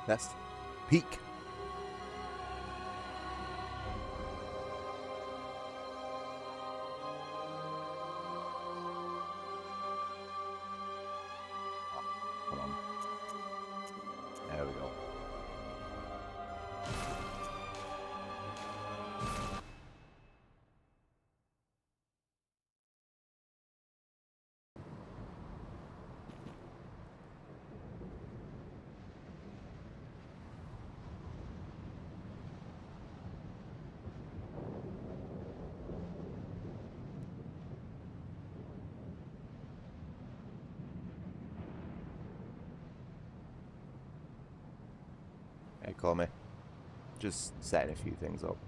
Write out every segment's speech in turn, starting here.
Test. Peak. Hold on. There we go. Hey, call me. Just setting a few things up.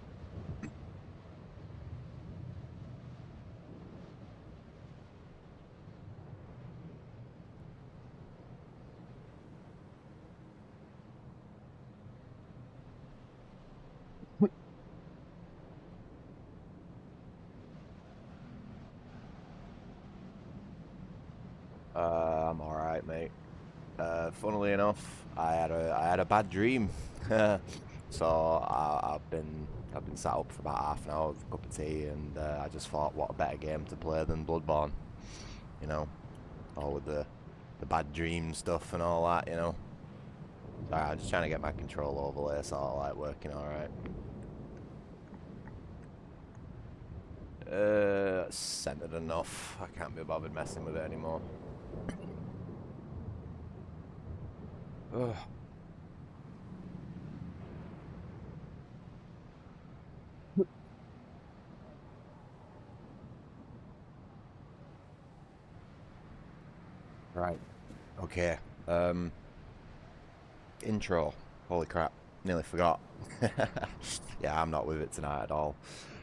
I'm alright, mate. Funnily enough, I had a bad dream. So I've been sat up for about half an hour with a cup of tea, and I just thought, what a better game to play than Bloodborne, you know, all with the bad dream stuff and all that, you know. So I'm just trying to get my control overlay sort of like working alright. Centered enough. I can't be bothered messing with it anymore. Ugh. Right. Okay. Intro. Holy crap. Nearly forgot. Yeah, I'm not with it tonight at all.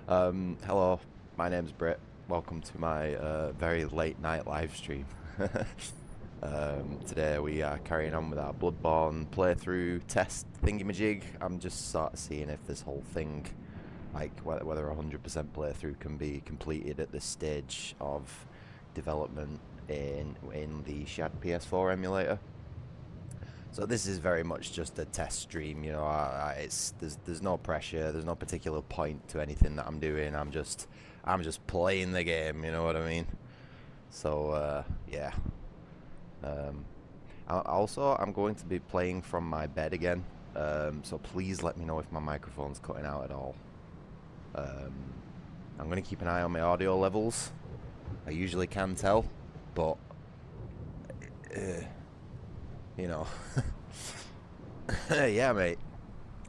Hello. My name's Britt. Welcome to my very late night live stream. Today we are carrying on with our Bloodborne playthrough test thingamajig. I'm just sort of seeing if this whole thing, like whether 100% playthrough can be completed at this stage of development in the ShadPS4 emulator. So this is very much just a test stream, you know. There's no pressure, there's no particular point to anything that I'm doing. I'm just playing the game, you know what I mean? So yeah. I'm going to be playing from my bed again, so please let me know if my microphone's cutting out at all. I'm going to keep an eye on my audio levels. I usually can tell, but you know. Yeah, mate,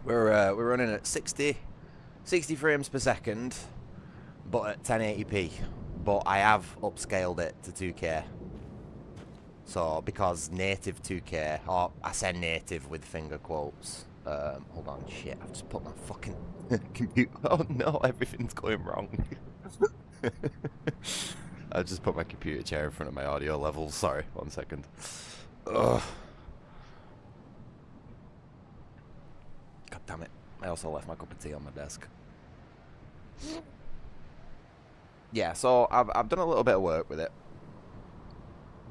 we're running at 60 frames per second, but at 1080p. But I have upscaled it to 2K. So, because native 2K, or I say native with finger quotes. Hold on, shit, I've just put my fucking computer. Oh no, everything's going wrong. I just put my computer chair in front of my audio levels. Sorry, 1 second. Ugh. God damn it. I also left my cup of tea on my desk. Yeah, so I've done a little bit of work with it.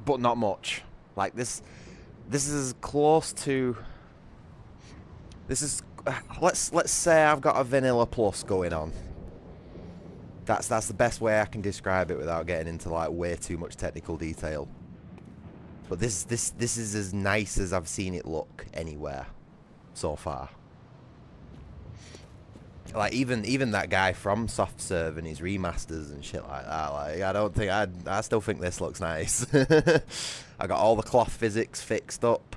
But not much. Like this is as close to. This is. Let's say I've got a vanilla plus going on. That's the best way I can describe it without getting into like way too much technical detail. But this is as nice as I've seen it look anywhere so far. Like even that guy from SoftServe and his remasters and shit like that, like I still think this looks nice. I got all the cloth physics fixed up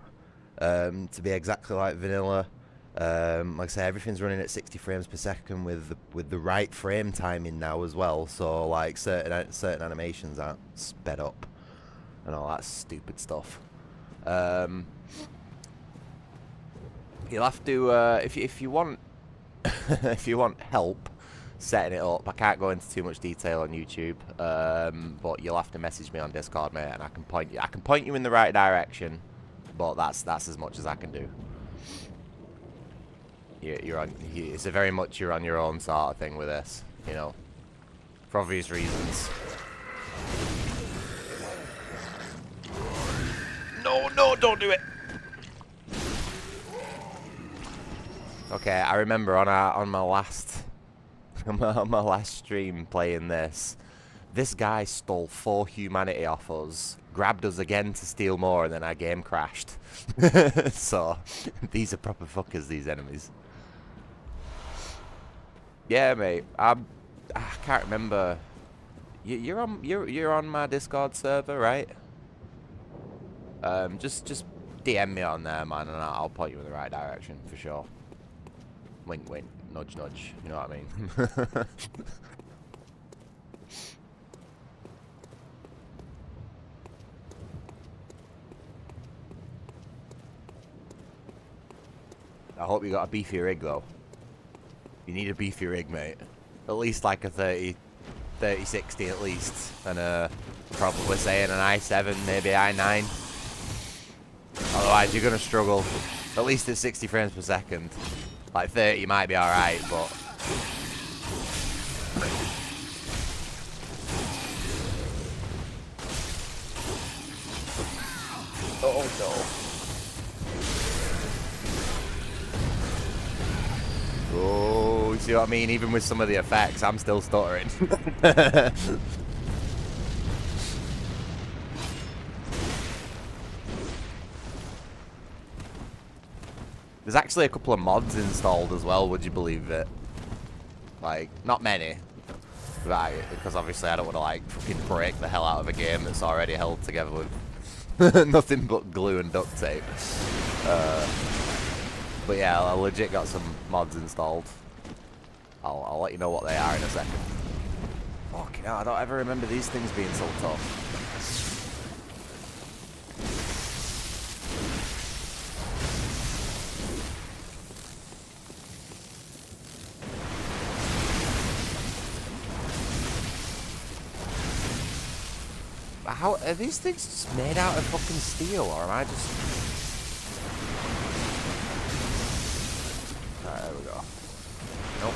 to be exactly like vanilla. Like I say, everything's running at 60 frames per second with the right frame timing now as well. So like certain animations aren't sped up and all that stupid stuff. You'll have to if you want. If you want help setting it up, I can't go into too much detail on YouTube, but you'll have to message me on Discord, mate, and I can point you in the right direction. But that's as much as I can do. It's a very much you're on your own sort of thing with this, you know, for obvious reasons. No, don't do it. Okay, I remember on my last on my last stream playing this. This guy stole 4 humanity off us, grabbed us again to steal more, and then our game crashed. So, these are proper fuckers, these enemies. Yeah, mate. I can't remember. You're on my Discord server, right? Just DM me on there, man, and I'll point you in the right direction for sure. Wink, wink, nudge, nudge. You know what I mean? I hope you got a beefy rig, though. You need a beefy rig, mate. At least like a 3060 at least. And probably saying an i7, maybe i9. Otherwise, you're going to struggle. At least at 60 frames per second. Like 30 might be alright, but... Oh, no. Oh, you see what I mean? Even with some of the effects, I'm still stuttering. There's actually a couple of mods installed as well, would you believe it? Like, not many. Right, because obviously I don't want to, like, fucking break the hell out of a game that's already held together with nothing but glue and duct tape. But yeah, I legit got some mods installed. I'll let you know what they are in a second. Fucking hell, I don't ever remember these things being so tough. How are these things just made out of fucking steel, or am I just... Alright, there we go. Nope.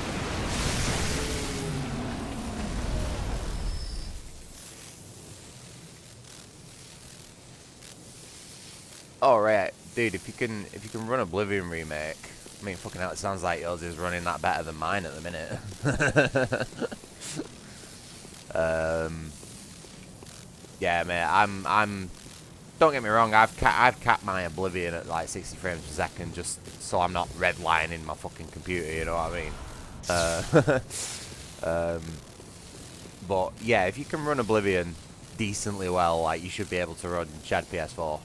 Alright, dude, if you can run Oblivion remake, I mean fucking hell, it sounds like yours is running that better than mine at the minute. Yeah, mate, I'm. Don't get me wrong, I've capped my Oblivion at like 60 frames per second just so I'm not redlining my fucking computer. You know what I mean? But yeah, if you can run Oblivion decently well, like you should be able to run ShadPS4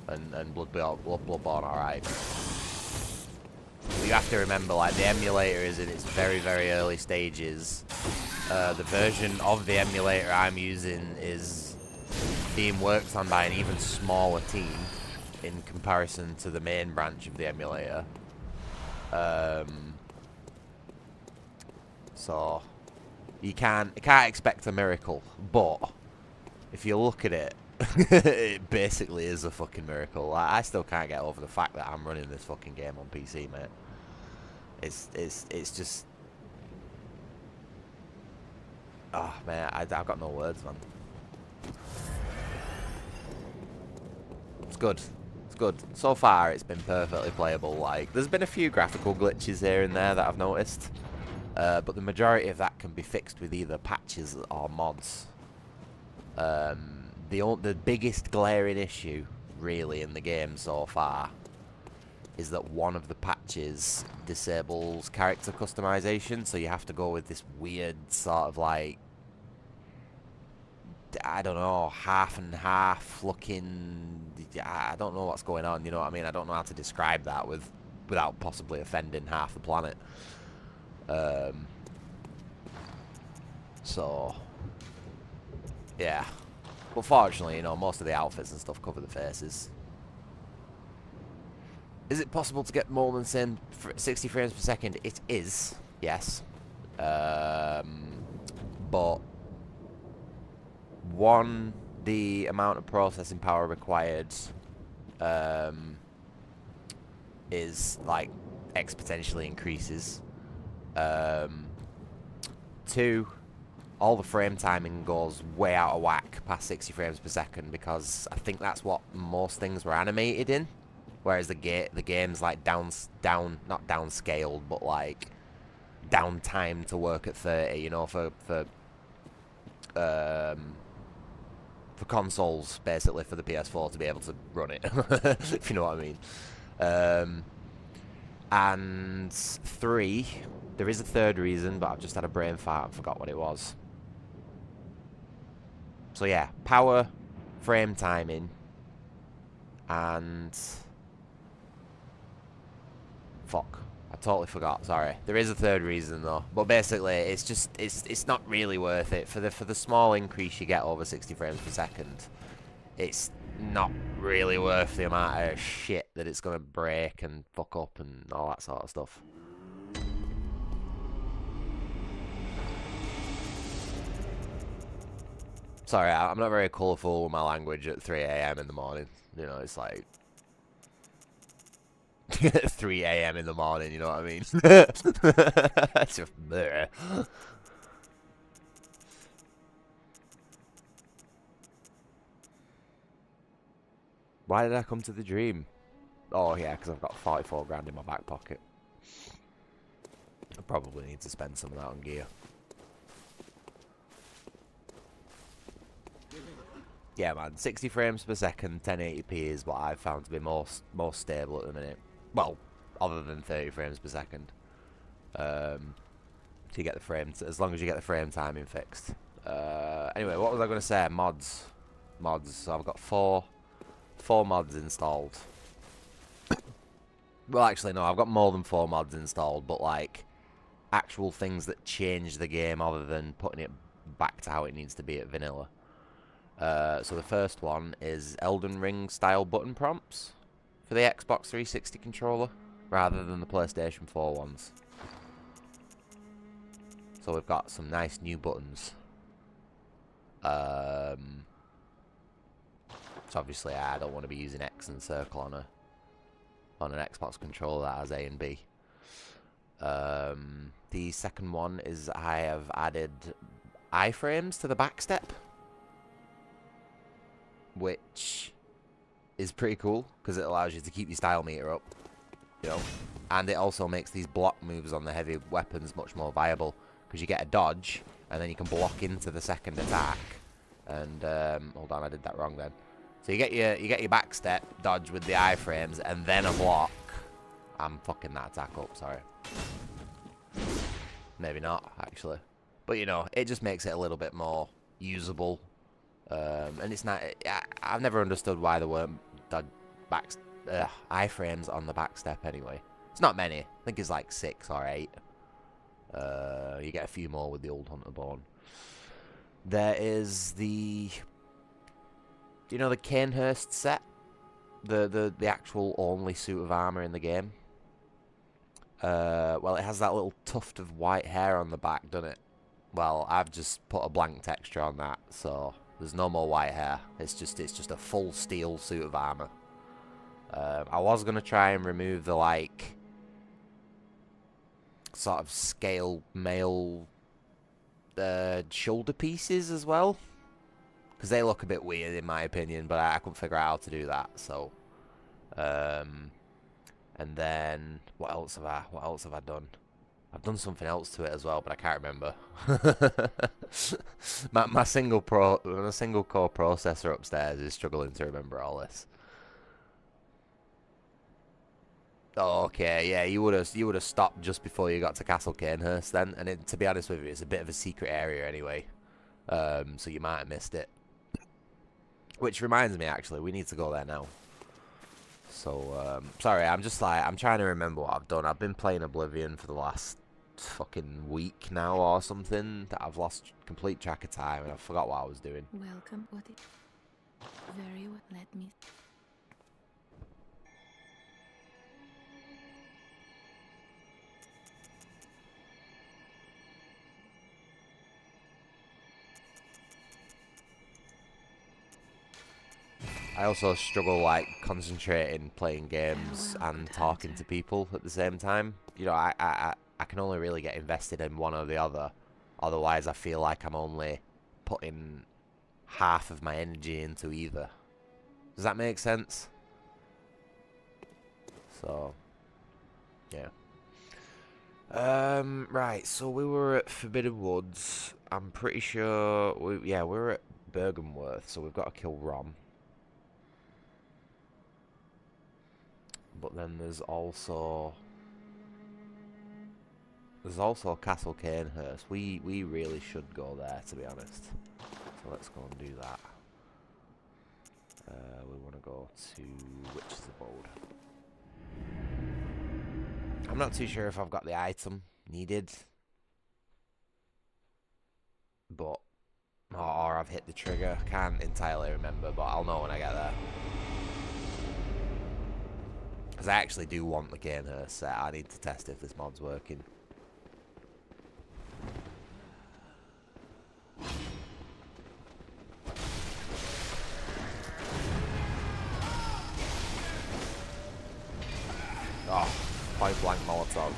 and Bloodborne alright. You have to remember, like, the emulator is in its very, very early stages. The version of the emulator I'm using is being worked on by an even smaller team in comparison to the main branch of the emulator. So you can't expect a miracle, but if you look at it, it basically is a fucking miracle. I still can't get over the fact that I'm running this fucking game on PC, mate. It's just... Oh, man, I've got no words, man. It's good. It's good. So far, it's been perfectly playable. Like, there's been a few graphical glitches here and there that I've noticed. But the majority of that can be fixed with either patches or mods. The biggest glaring issue, really, in the game so far is that one of the patches disables character customization, so you have to go with this weird sort of, like, I don't know, half and half looking... I don't know what's going on, you know what I mean? I don't know how to describe that without possibly offending half the planet. So, yeah. But fortunately, you know, most of the outfits and stuff cover the faces. Is it possible to get more than 60 frames per second? It is, yes. But one, the amount of processing power required is like exponentially increases. Two, all the frame timing goes way out of whack past 60 frames per second because I think that's what most things were animated in Whereas the game's like not downscaled, but like downtime to work at 30. You know, for consoles, basically, for the PS4 to be able to run it, if you know what I mean. And 3, there is a third reason, but I've just had a brain fart and forgot what it was. So yeah, power, frame timing, and fuck, I totally forgot. Sorry. There is a third reason though, but basically, it's just it's not really worth it for the small increase you get over 60 frames per second. It's not really worth the amount of shit that it's gonna break and fuck up and all that sort of stuff. Sorry, I'm not very colourful with my language at 3 AM in the morning. You know, it's like 3 AM in the morning, you know what I mean? It's just bleh. Why did I come to the dream? Oh yeah, because I've got 44 grand in my back pocket. I probably need to spend some of that on gear. Yeah, man, 60 frames per second, 1080p is what I've found to be most stable at the minute. Well, other than 30 frames per second. So you get the frames, as long as you get the frame timing fixed. Anyway, what was I going to say? Mods. So I've got four mods installed. Well, actually, no, I've got more than 4 mods installed, but like actual things that change the game other than putting it back to how it needs to be at vanilla. So the first one is Elden Ring style button prompts for the Xbox 360 controller rather than the PlayStation 4 ones. So we've got some nice new buttons. So obviously I don't want to be using X and circle on an Xbox controller that has A and B. The second one is I have added iframes to the backstep, which is pretty cool because it allows you to keep your style meter up, you know, and it also makes these block moves on the heavy weapons much more viable because you get a dodge and then you can block into the second attack. And hold on, I did that wrong then. So you get your backstep dodge with the iframes and then a block. I'm fucking that attack up, sorry. Maybe not, actually. But, you know, it just makes it a little bit more usable. And it's not... I've never understood why there weren't iframes on the backstep anyway. It's not many. I think it's like 6 or 8. You get a few more with the old Hunterborn. There is the... Do you know the Canehurst set? The actual only suit of armor in the game? Well, it has that little tuft of white hair on the back, doesn't it? Well, I've just put a blank texture on that, so there's no more white hair. It's just a full steel suit of armor. I was gonna try and remove the like sort of scale mail shoulder pieces as well, because they look a bit weird in my opinion, but I couldn't figure out how to do that. So, and then what else have I done? I've done something else to it as well, but I can't remember. my single core processor upstairs is struggling to remember all this. Oh, okay, yeah, you would have stopped just before you got to Castle Canehurst then, and to be honest with you, it's a bit of a secret area anyway, so you might have missed it. Which reminds me, actually, we need to go there now. So, sorry, I'm trying to remember what I've done. I've been playing Oblivion for the last fucking week now or something, that I've lost complete track of time and I forgot what I was doing. Welcome, GOTY. Very well, let me... I also struggle, like, concentrating, playing games, and talking to people at the same time. You know, I can only really get invested in one or the other. Otherwise, I feel like I'm only putting half of my energy into either. Does that make sense? So, yeah. Right, so we were at Forbidden Woods. I'm pretty sure we were at Bergenworth, so we've got to kill Rom. But then there's also Castle Cairnhurst. We really should go there, to be honest. So let's go and do that. We want to go to Witch's Abode. I'm not too sure if I've got the item needed, but or I've hit the trigger. Can't entirely remember, but I'll know when I get there. Because I actually do want the Cairnhurst set. I need to test if this mod's working. Oh, point blank Molotov.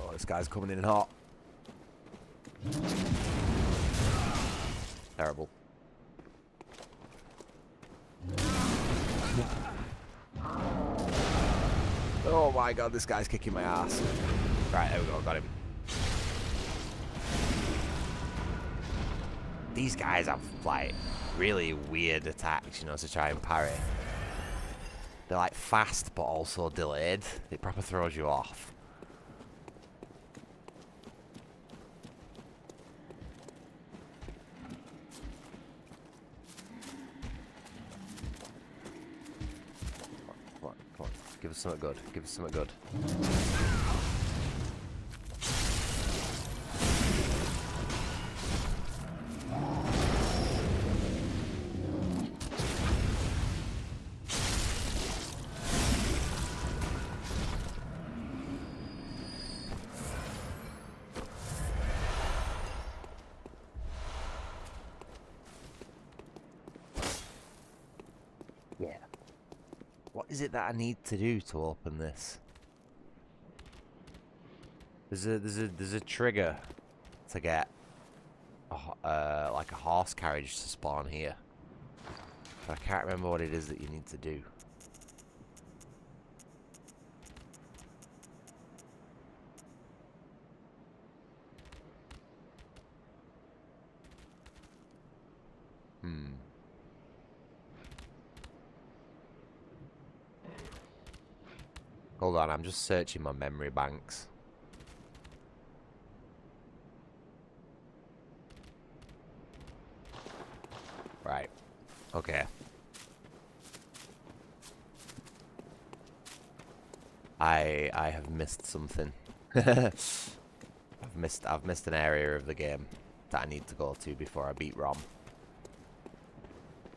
Oh, this guy's coming in hot. Terrible. Oh my god, this guy's kicking my ass. Right, there we go, got him. These guys have, like, really weird attacks, you know, to try and parry. They're, like, fast, but also delayed. It proper throws you off. Come on, come on. Give us something good. Give us something good. Yeah. What is it that I need to do to open this? There's a trigger to get like a horse carriage to spawn here. But I can't remember what it is that you need to do. Hold on, I'm just searching my memory banks. Right. Okay. I have missed something. I've missed an area of the game that I need to go to before I beat Rom.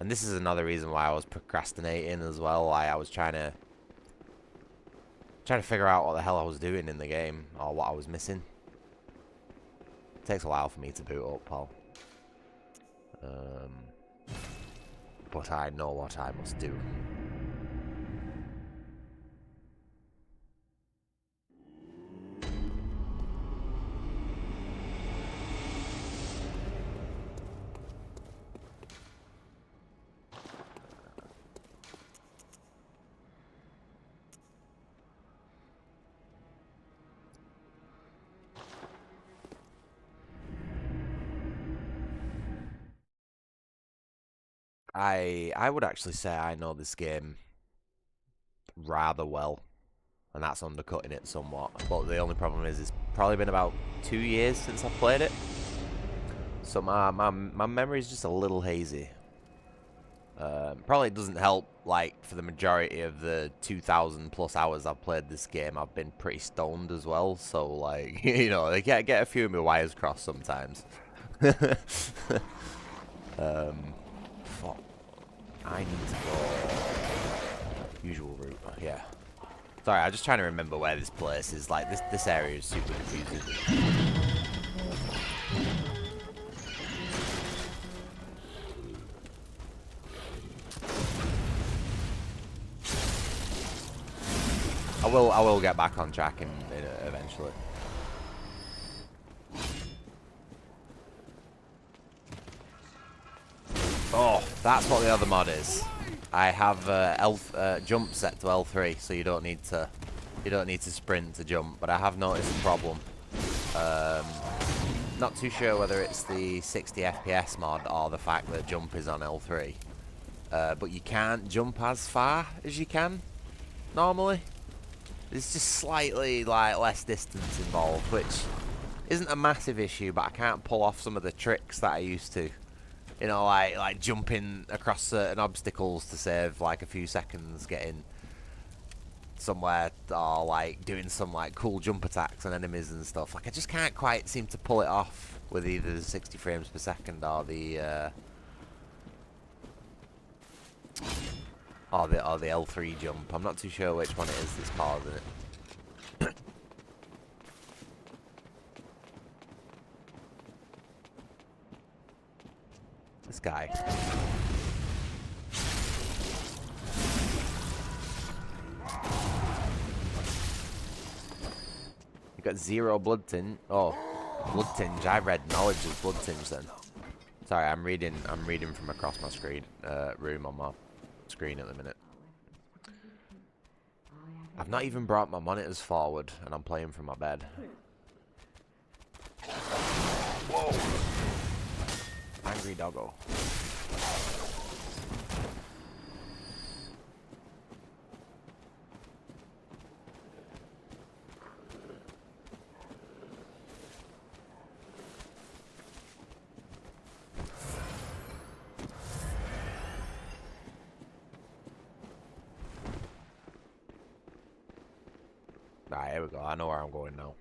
And this is another reason why I was procrastinating as well. Why I was trying to figure out what the hell I was doing in the game or what I was missing. It takes a while for me to boot up, Paul. But I know what I must do. I would actually say I know this game rather well, and that's undercutting it somewhat. But the only problem is it's probably been about 2 years since I've played it, so my memory is just a little hazy. Probably doesn't help, like, for the majority of the 2,000 plus hours I've played this game, I've been pretty stoned as well, so, like, you know, I get a few of my wires crossed sometimes. Fuck. I need to go usual route. Yeah. Sorry, I'm just trying to remember where this place is. Like, this area is super confusing. I will get back on track eventually. Oh, that's what the other mod is. I have jump set to L3, so you don't need to sprint to jump. But I have noticed a problem. Not too sure whether it's the 60 FPS mod or the fact that jump is on L3. But you can't jump as far as you can normally. There's just slightly like less distance involved, which isn't a massive issue, but I can't pull off some of the tricks that I used to. You know, like jumping across certain obstacles to save like a few seconds, getting somewhere, or like doing some like cool jump attacks on enemies and stuff. Like I just can't quite seem to pull it off with either the 60 frames per second or the L3 jump. I'm not too sure which one it is that's causing it. This guy. You got 0 blood tinge. Oh, blood tinge. I read knowledge is blood tinge then. Sorry, I'm reading from across my screen room on my screen at the minute. I've not even brought my monitors forward, and I'm playing from my bed. Whoa! Angry doggo. Alright, here we go. I know where I'm going now.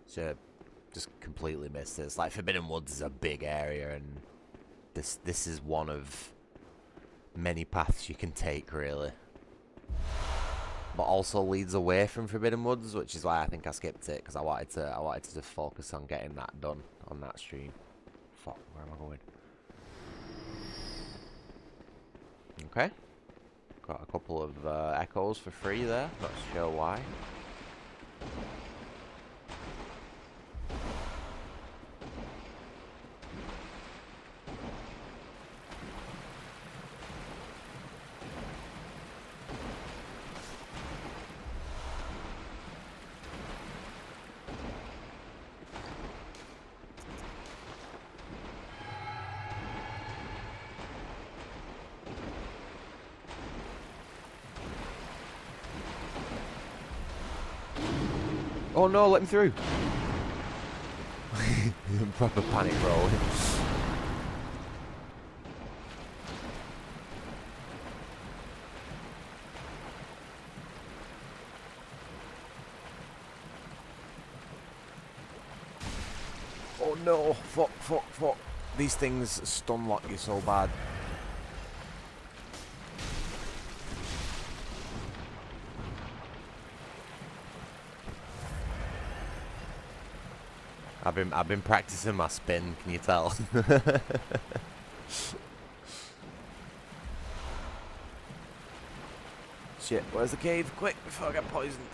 So, just completely missed this. Like, Forbidden Woods is a big area, and this is one of many paths you can take, really. But also leads away from Forbidden Woods, which is why I think I skipped it, because I wanted to just focus on getting that done on that stream. Fuck, where am I going? Okay. Got a couple of echoes for free there, not sure why. Oh no, let me through! Proper panic roll. Oh no, fuck, fuck, fuck. These things stun lock you so bad. I've been practicing my spin, can you tell? Shit, where's the cave? Quick, before I get poisoned.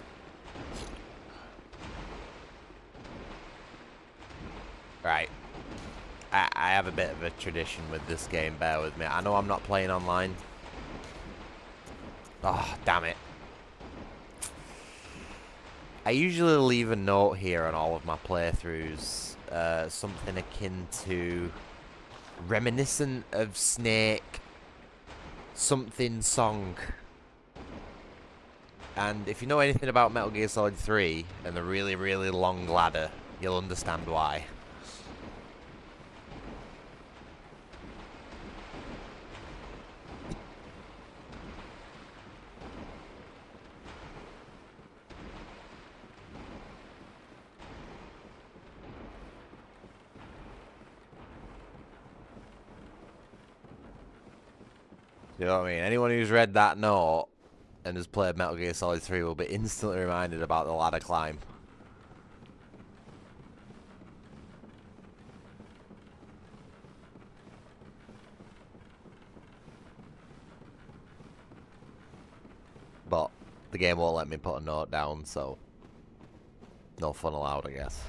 Right. I have a bit of a tradition with this game, bear with me. I know I'm not playing online. Oh, damn it. I usually leave a note here on all of my playthroughs, something akin to reminiscent of Snake something song. And if you know anything about Metal Gear Solid 3 and the really, really long ladder, you'll understand why. You know what I mean? Anyone who's read that note and has played Metal Gear Solid 3 will be instantly reminded about the ladder climb. But the game won't let me put a note down, so no fun allowed, I guess.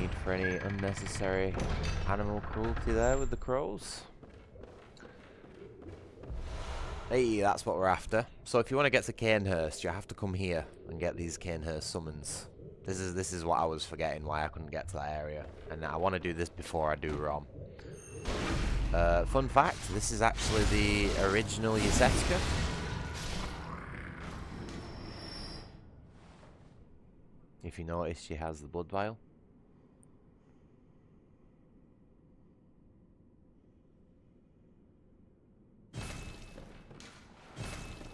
need for any unnecessary animal cruelty there with the crows. Hey, that's what we're after. So if you want to get to Cairnhurst, you have to come here and get these Cairnhurst summons. This is what I was forgetting, why I couldn't get to that area. And I want to do this before I do ROM. Fun fact, this is actually the original Yharnam. If you notice, she has the blood vial.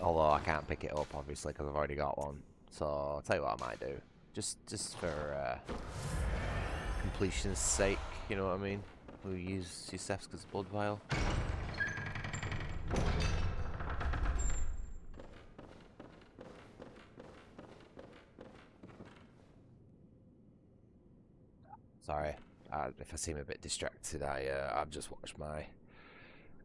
Although I can't pick it up, obviously, because I've already got one. So I'll tell you what I might do. Just for completion's sake, you know what I mean? We'll use Yharnam's blood vial. Sorry, if I seem a bit distracted, I've just watched my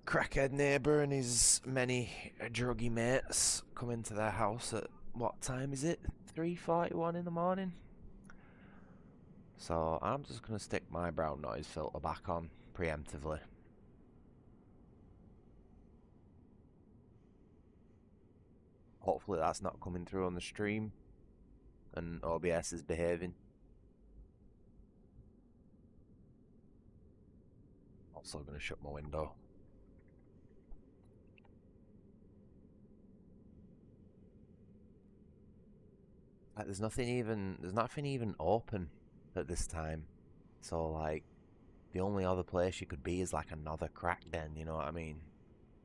crackhead neighbour and his many druggy mates come into their house at, what time is it? 3:41 in the morning? So I'm just going to stick my brown noise filter back on preemptively. Hopefully that's not coming through on the stream and OBS is behaving. Also going to shut my window. Like, there's nothing even open at this time. So like the only other place you could be is like another crack den, you know what I mean?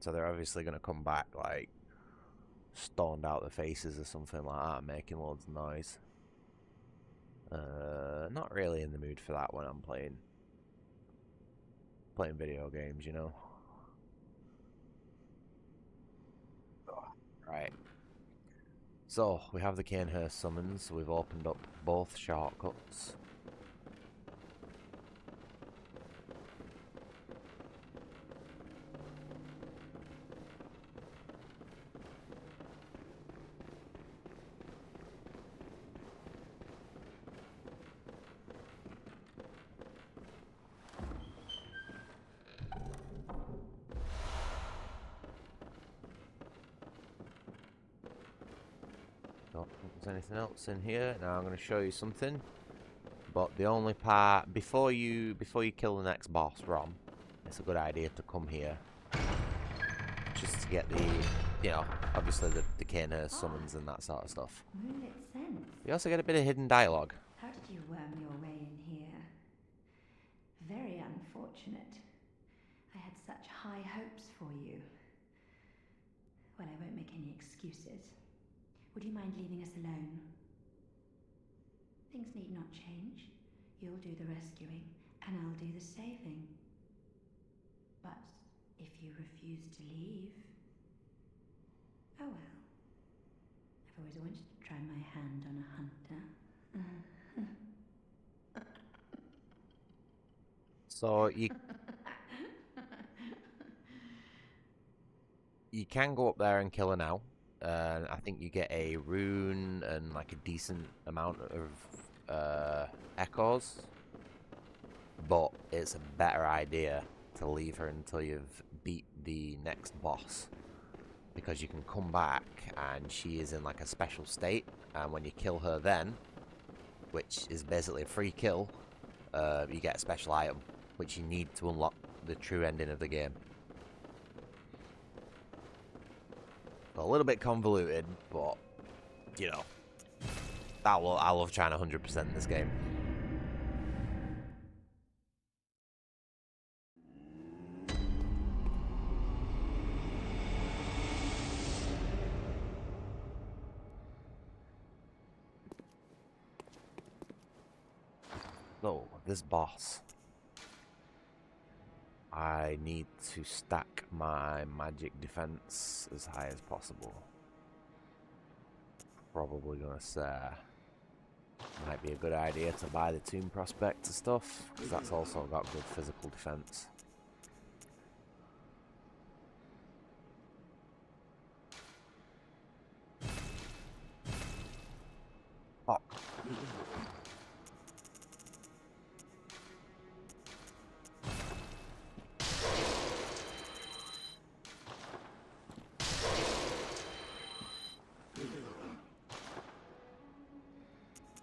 So they're obviously going to come back like stoned out their faces or something like that, making loads of noise. Not really in the mood for that when I'm playing video games, you know. Right. So we have the Cairnhurst summons. We've opened up both shortcuts. Don't think there's anything else in here. Now I'm going to show you something. But the only part before you kill the next boss, Rom, it's a good idea to come here just to get the, you know, obviously the Cairnhurst summons and that sort of stuff. Moonlit sense. You also get a bit of hidden dialogue. How did you worm your way in here? Very unfortunate. I had such high hopes for you. Well, I won't make any excuses. Would you mind leaving us alone? Things need not change. You'll do the rescuing, and I'll do the saving. But if you refuse to leave... Oh well. I've always wanted to try my hand on a hunter. So you can go up there and kill her now. I think you get a rune and like a decent amount of echoes, but it's a better idea to leave her until you've beat the next boss, because you can come back and she is in like a special state, and when you kill her then, which is basically a free kill, you get a special item which you need to unlock the true ending of the game. A little bit convoluted, but you know, I love trying to 100% this game. So, this boss, I need to stack my magic defense as high as possible. Probably gonna say might be a good idea to buy the Tomb Prospector stuff, because that's also got good physical defense. Fuck.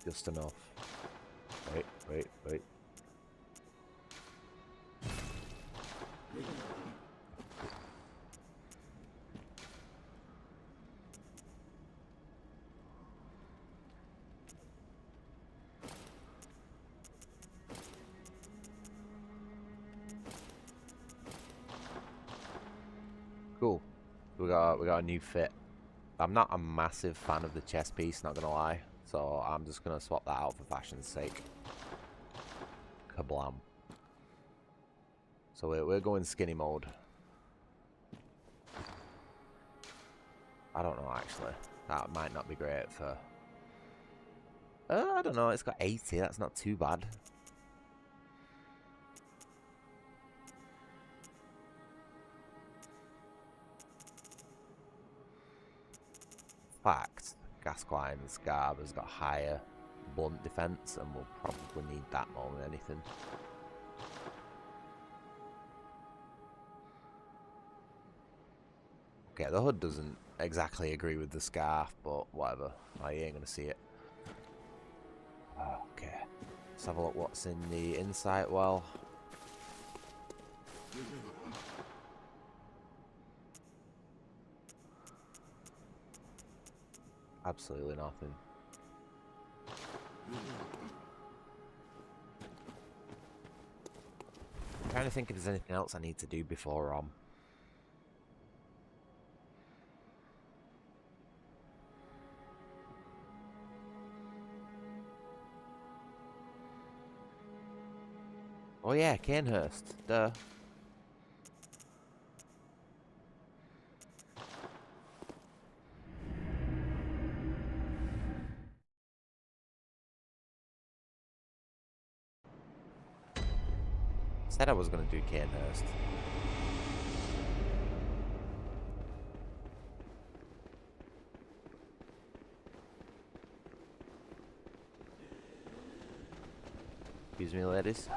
Just enough. Wait, wait, wait. Cool. We got a new fit. I'm not a massive fan of the chest piece, not gonna lie. So I'm just gonna swap that out for fashion's sake. Kablam. So we're going skinny mode. I don't know actually. That might not be great for. I don't know. It's got 80. That's not too bad. Fact, Gascoigne's Garb has got higher blunt defense, and we'll probably need that more than anything. Okay, the hood doesn't exactly agree with the scarf, but whatever. Oh, you ain't gonna see it. Okay, let's have a look what's in the insight well. Absolutely nothing. I'm trying to think if there's anything else I need to do before Oh yeah, Canehurst. Duh. Said I was going to do Canehurst. Excuse me, ladies.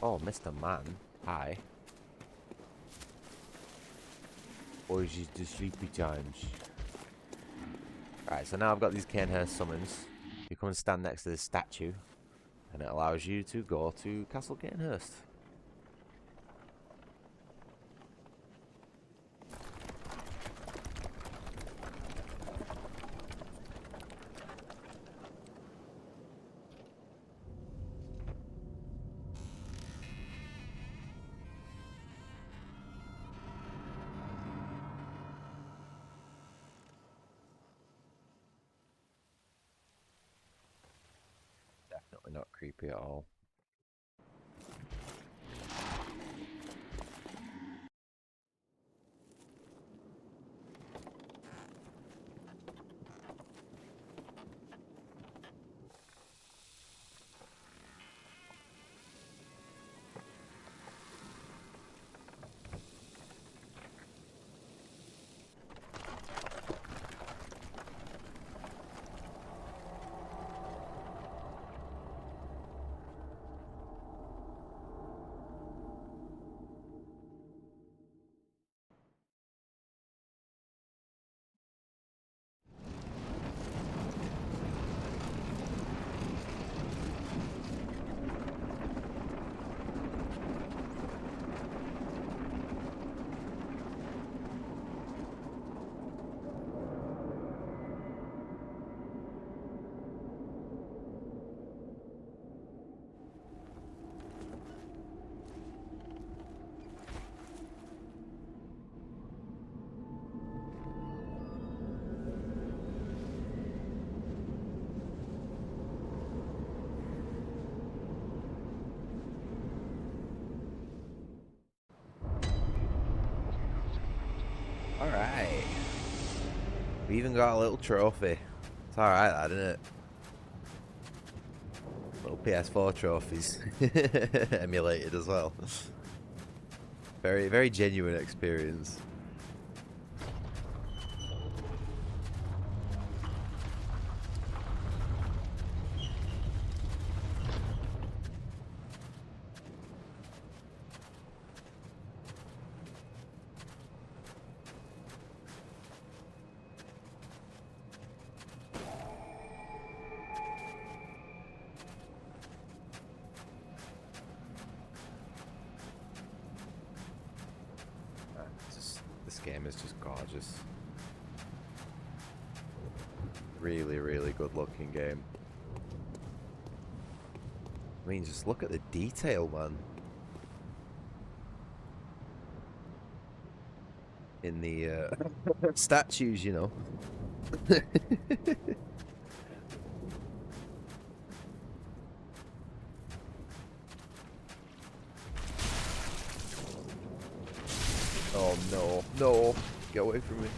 Oh, Mr. Man. Hi. Or is it the sleepy times? Right, so now I've got these Canehurst summons. You come and stand next to this statue, and it allows you to go to Castle Canehurst. Definitely not creepy at all. Alright. We even got a little trophy. It's alright, that, isn't it? Little PS4 trophies. Emulated as well. Very, very genuine experience. game is just gorgeous. Really, really good looking game. I mean, just look at the detail, man. In the statues, you know. Oh no, no, get away from me.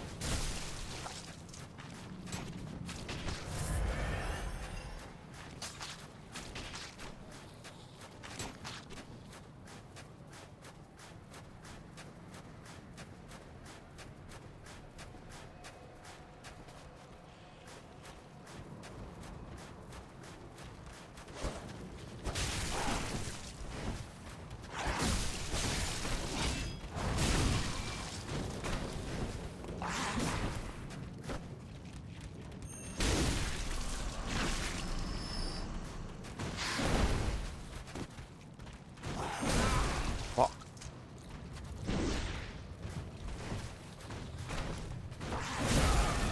Fuck.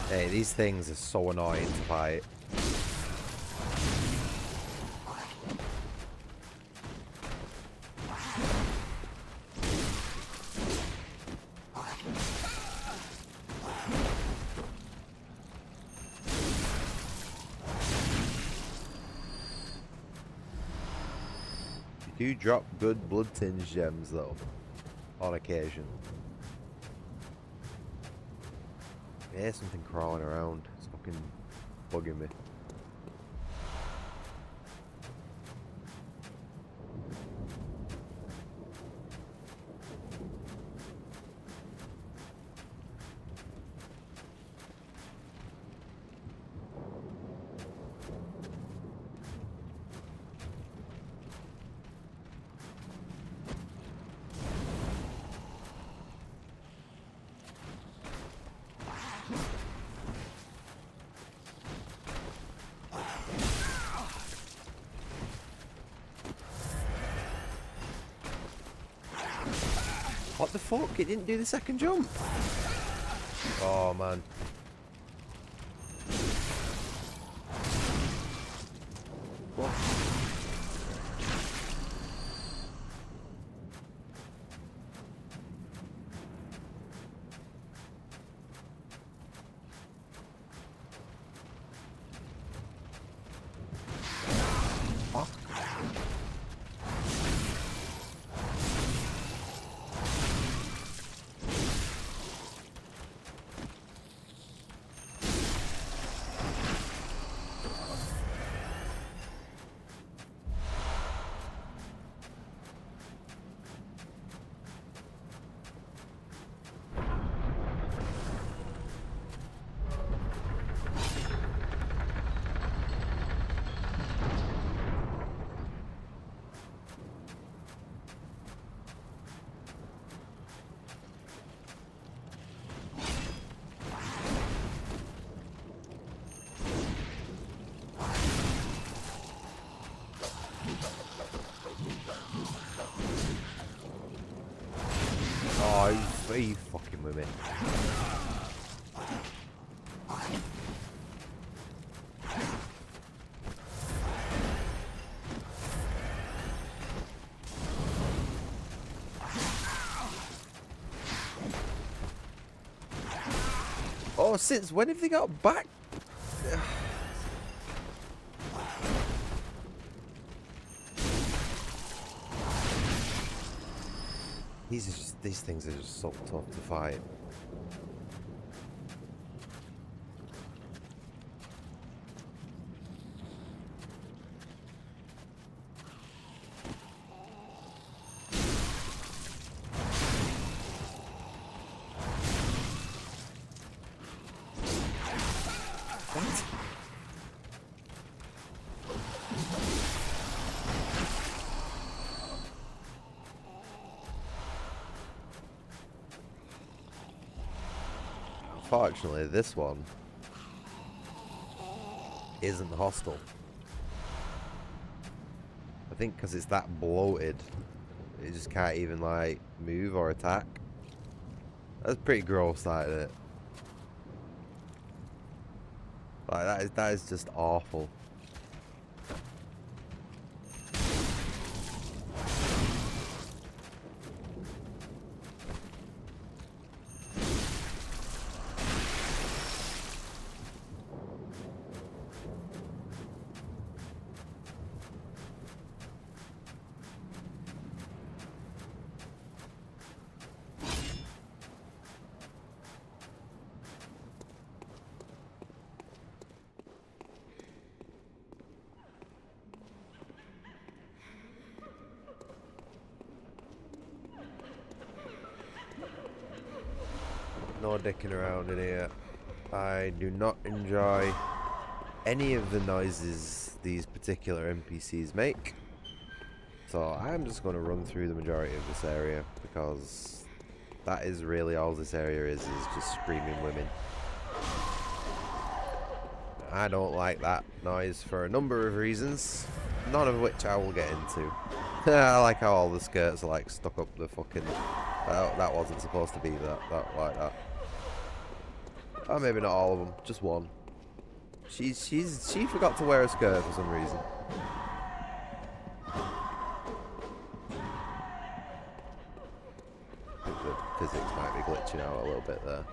Hey, these things are so annoying to fight. You do drop good blood tinge gems though, on occasion. Yeah, something crawling around. It's fucking bugging me. What the fuck? It didn't do the second jump. Oh man. What? Fuck. Oh, are you fucking with me? Oh, since when have they got back? These things are just so tough to fight. What? Unfortunately, this one isn't hostile. I think because it's that bloated, it just can't even like move or attack. That's pretty gross, that, isn't it? Like, that is just awful. No dicking around in here. I do not enjoy any of the noises these particular NPCs make. So I'm just going to run through the majority of this area because that is really all this area is just screaming women. I don't like that noise for a number of reasons, none of which I will get into. I like how all the skirts are like stuck up the fucking... that wasn't supposed to be that like that. Oh, maybe not all of them, just one. She forgot to wear a skirt for some reason. I think the physics might be glitching out a little bit there.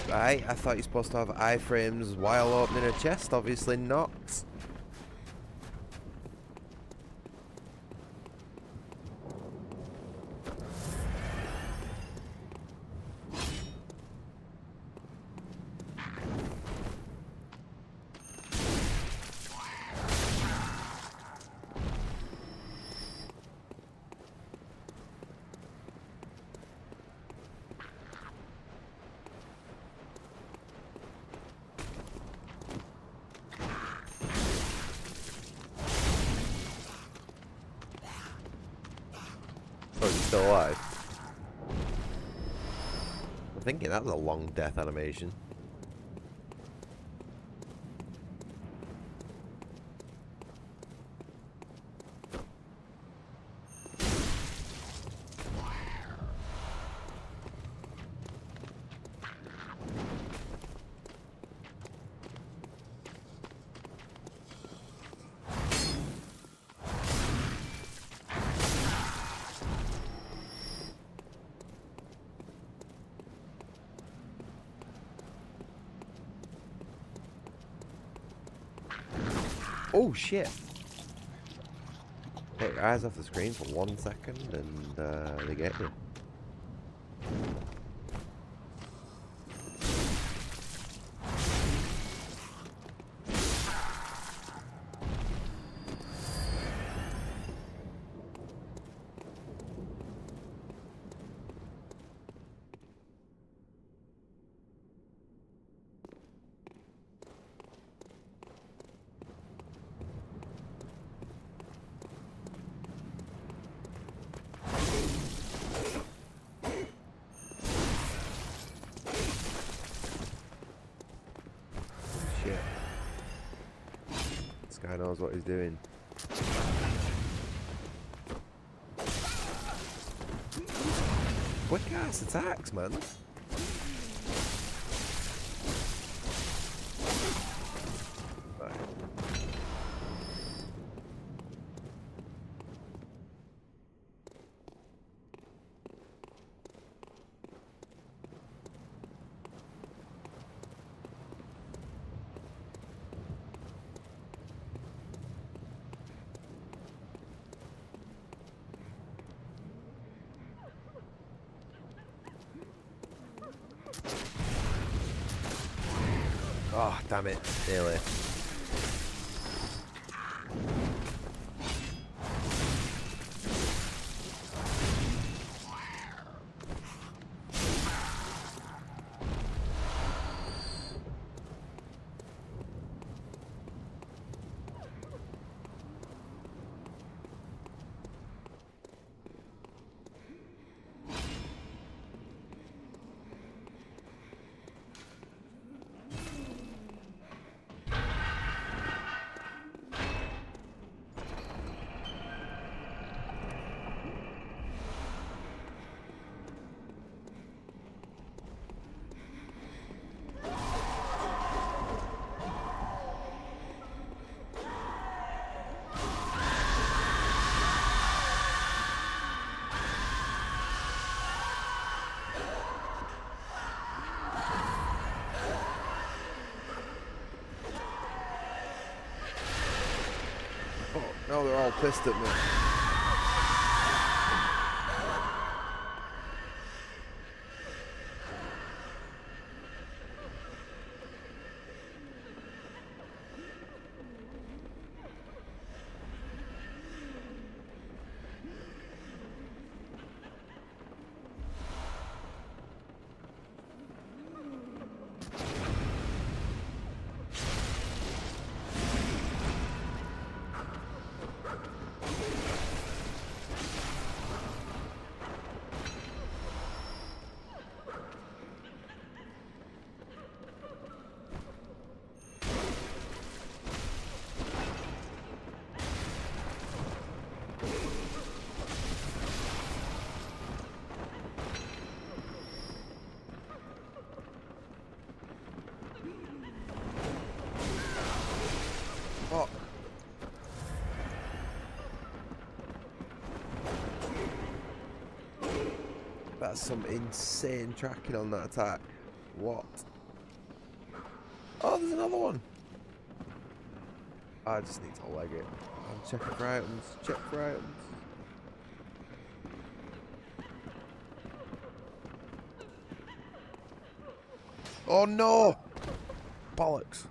Right, I thought you're supposed to have iframes while opening a chest. Obviously not. Oh, he's still alive. I'm thinking that was a long death animation. Oh shit! Take your eyes off the screen for 1 second and they get you. Shit. This guy knows what he's doing. Quick ass attacks, man. Right. Oh, damn it. Nearly. now they're all pissed at me. Fuck. That's some insane tracking on that attack. What? Oh, there's another one. I just need to leg it. I'm checking for items. Check for items. Oh no! Bollocks.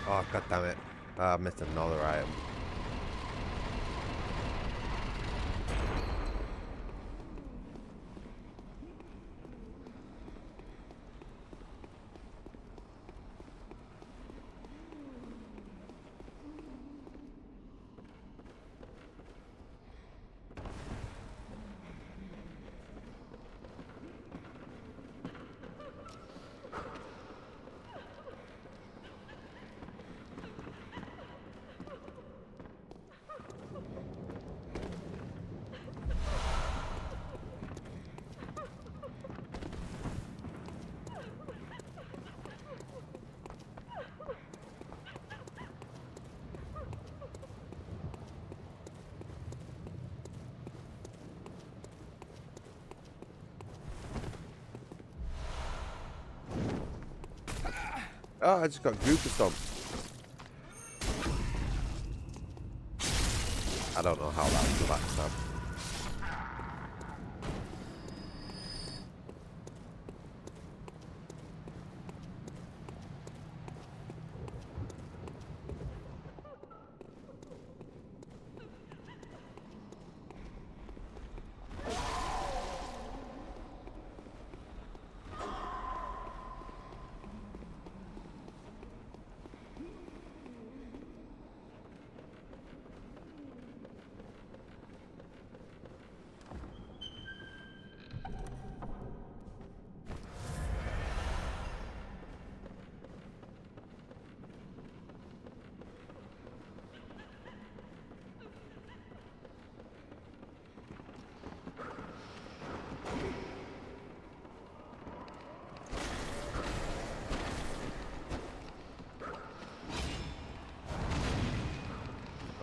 Oh, god damn it. I missed another item. Oh, I just got Gooper stomped. I don't know how that was the backstab.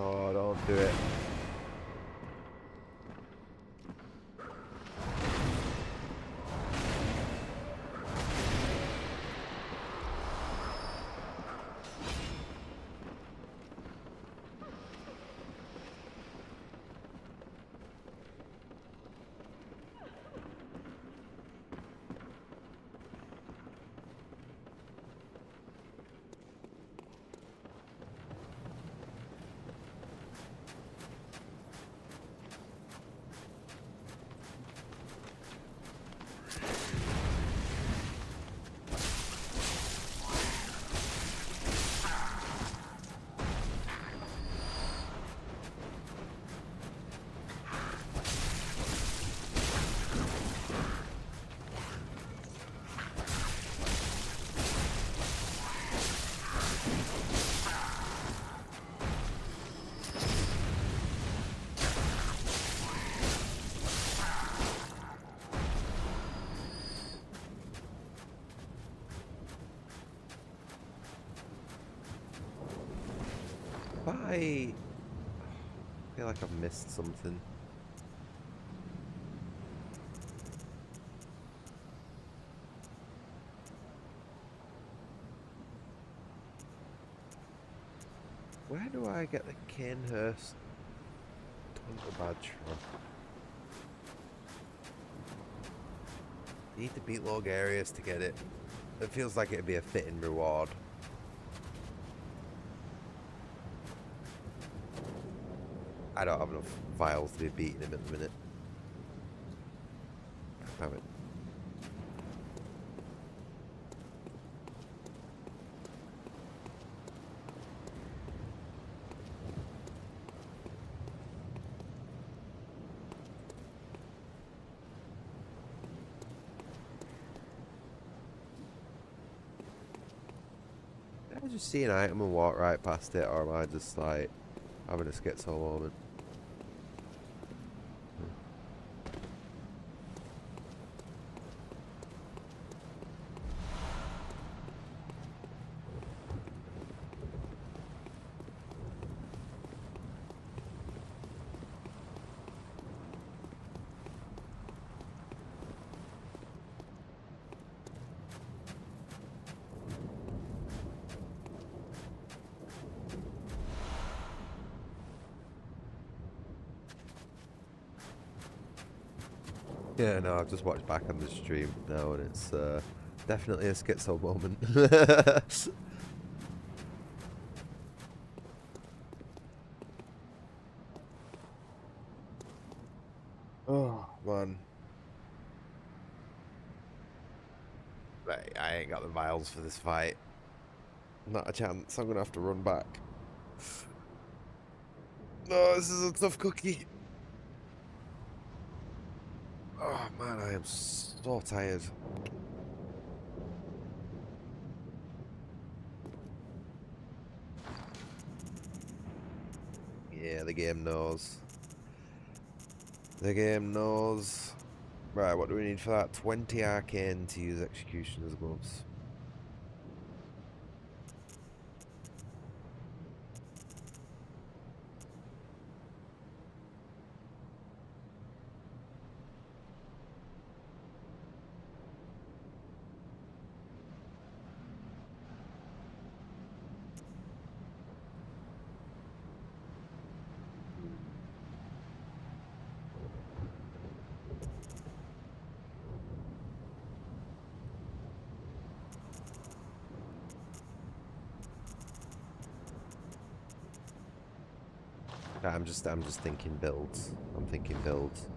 Oh, don't do it. I feel like I've missed something. Where do I get the Canehurst Hunter badge from? Need to beat Logarius to get it. It feels like it'd be a fitting reward. I don't have enough vials to be beating him at the minute. Damn it. Did I just see an item and walk right past it, or am I just like having a schizo moment? Yeah, no, I've just watched back on the stream now, and it's definitely a schizo moment. Oh, man. Right, I ain't got the vials for this fight. Not a chance. I'm gonna have to run back. No, this is a tough cookie. Oh, man, I am so tired. Yeah, the game knows. The game knows. Right, what do we need for that? 20 arcane to use executioner's gloves. I'm just thinking builds. I'm thinking builds.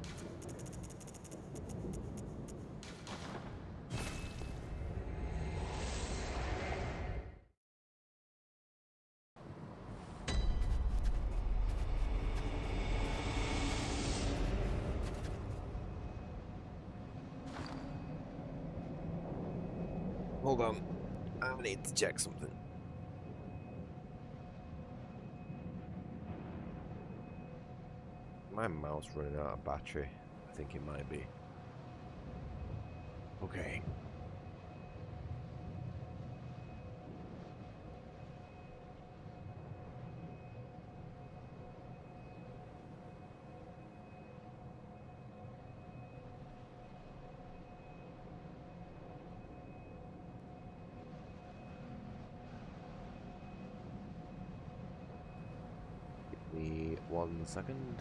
Hold on. I need to check something. My mouse running out of battery. I think it might be. Okay. Give me 1 second.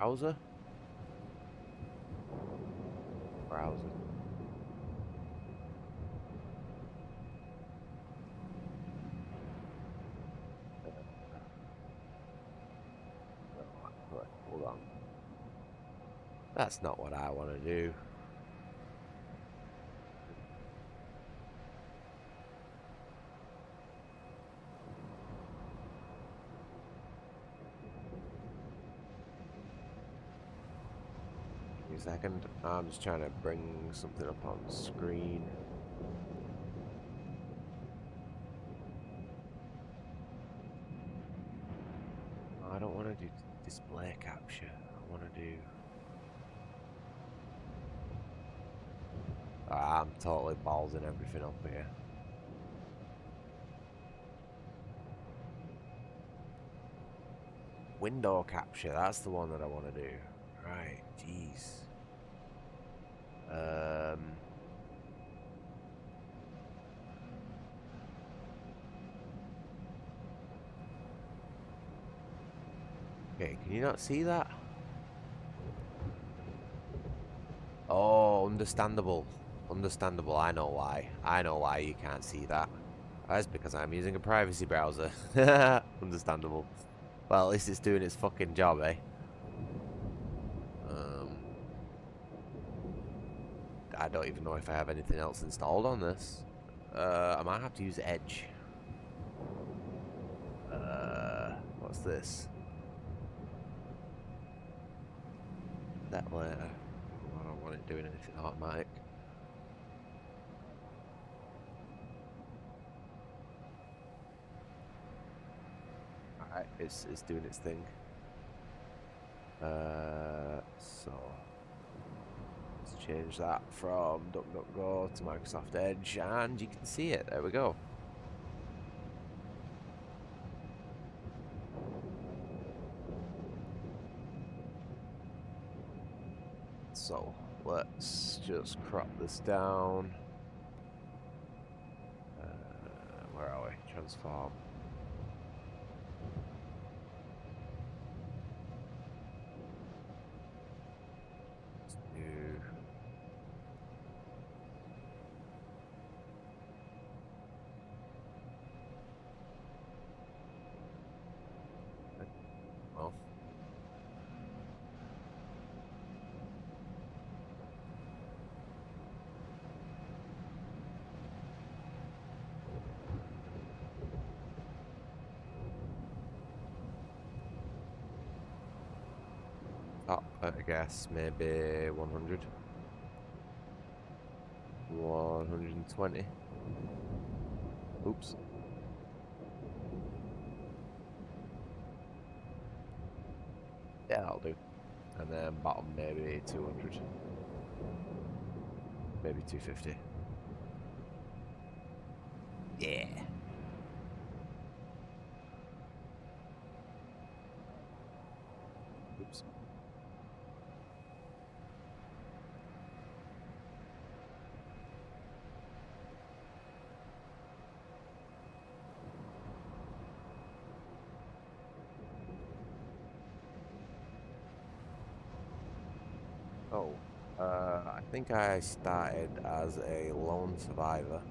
Browser? Browser. Right, hold on. That's not what I want to do. Use second. I'm just trying to bring something up on screen. I don't want to do display capture. I want to do... I'm totally ballsing everything up here. Window capture, that's the one that I want to do. Right, jeez. Okay, can you not see that? Oh, understandable. Understandable, I know why. I know why you can't see that. That's because I'm using a privacy browser. Understandable. Well, at least it's doing its fucking job, eh? I don't even know if I have anything else installed on this. I might have to use Edge. What's this? That later. I don't want it doing anything automatic. Alright, it's doing its thing. So let's change that from DuckDuckGo to Microsoft Edge, and you can see it. There we go. So let's just crop this down. Where are we? Transform. New. Well. Up, I guess, maybe 100. 120. Oops. Yeah, that'll do. And then bottom maybe 200. Maybe 250. Yeah. Oops. Oh, I think I started as a lone survivor.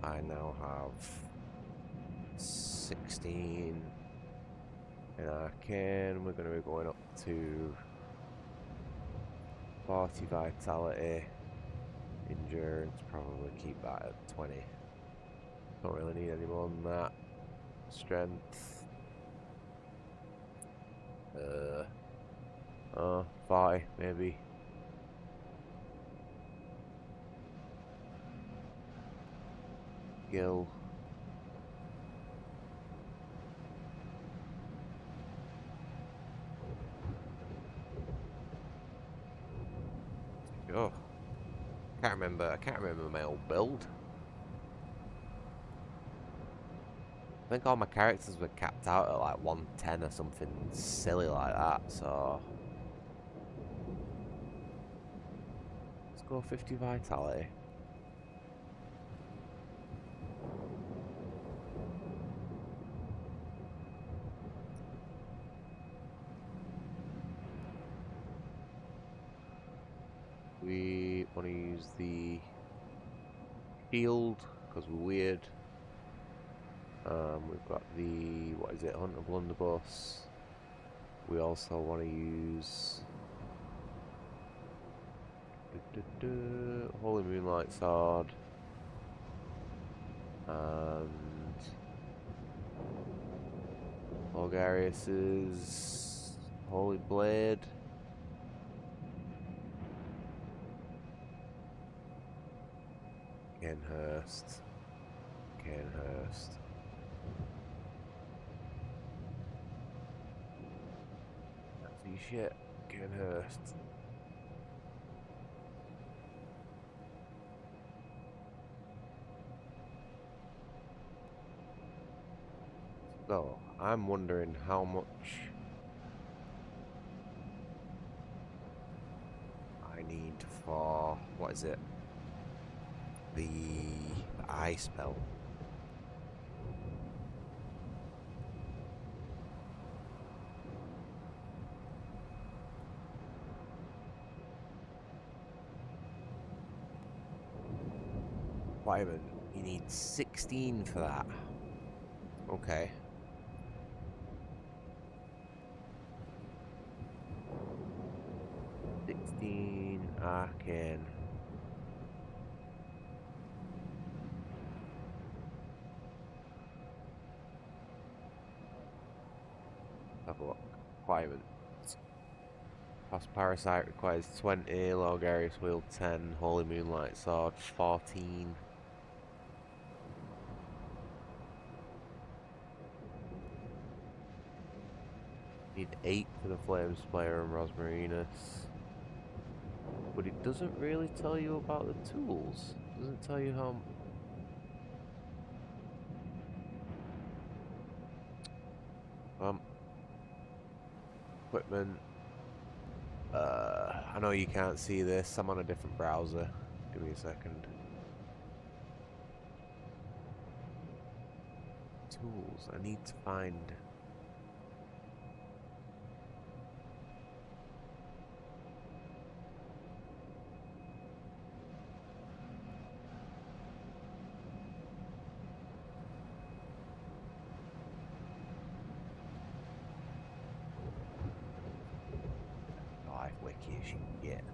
I now have 16 in Arcane. We're going to be going up to 40 vitality. Endurance, probably keep that at 20. Don't really need any more than that. Strength. 40 maybe. Skill. Oh, I can't remember my old build. I think all my characters were capped out at like 110 or something silly like that, so let's go 50 vitality. We want to use the shield because we're weird. We've got the, what is it, Hunter Blunderbuss. We also want to use Holy Moonlight Sword and Logarius's Holy Blade. Kenhurst. That's the shit. Kenhurst. So, I'm wondering how much I need for, what is it? The eye spell. Requirement. You need 16 for that. Okay. 16 arcane. Have a look. Requirements. Past Parasite requires 20, Logarius Wheel 10, Holy Moonlight Sword 14. Need 8 for the Flame Slayer and Rosmarinus. But it doesn't really tell you about the tools. It doesn't tell you how... Equipment. I know you can't see this. I'm on a different browser. Give me a second. Tools. I need to find... Live wiki as you can get.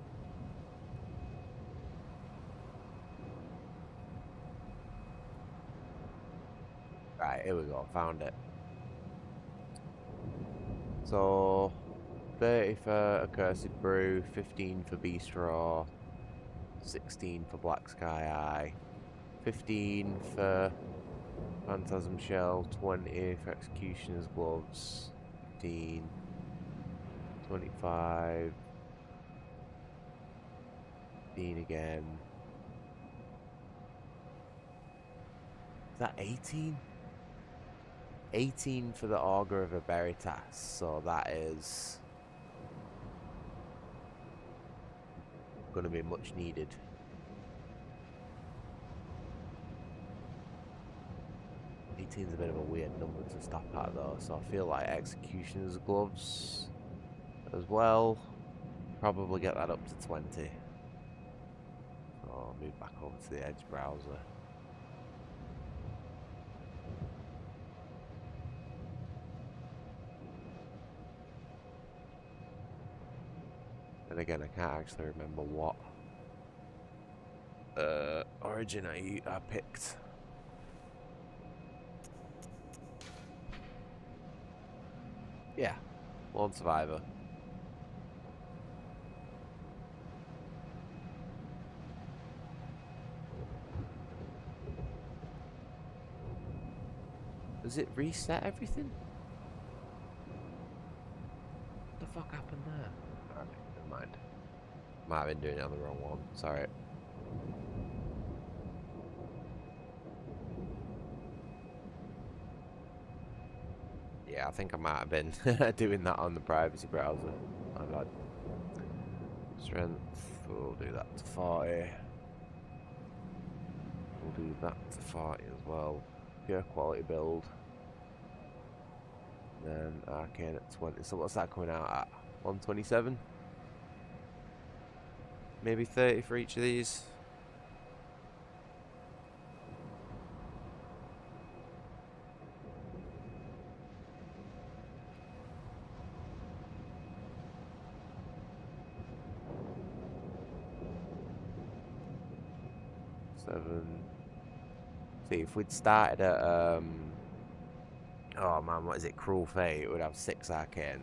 Right, here we go. Found it. So, 30 for Accursed Brew, 15 for Beast Raw, 16 for Black Sky Eye, 15 for Phantasm Shell, 20 for Executioner's Gloves, 15, 25, 15 again. Is that 18? 18 for the Augur of Veritas, so that is going to be much needed. Is a bit of a weird number to stop at though, so I feel like Executioner's Gloves as well. Probably get that up to 20. So I'll move back over to the Edge browser. And again, I can't actually remember what origin I picked. Yeah, Lone Survivor. Does it reset everything? What the fuck happened there? Alright, never mind. Might have been doing it on the wrong one. Sorry. Yeah, I think I might have been doing that on the privacy browser. My bad. Strength, we'll do that to 40. We'll do that to 40 as well. Pure quality build. Then Arcane at 20. So what's that coming out at? 127? Maybe 30 for each of these. See, if we'd started at oh man, what is it, Cruel Fate, it would have 6 arcane.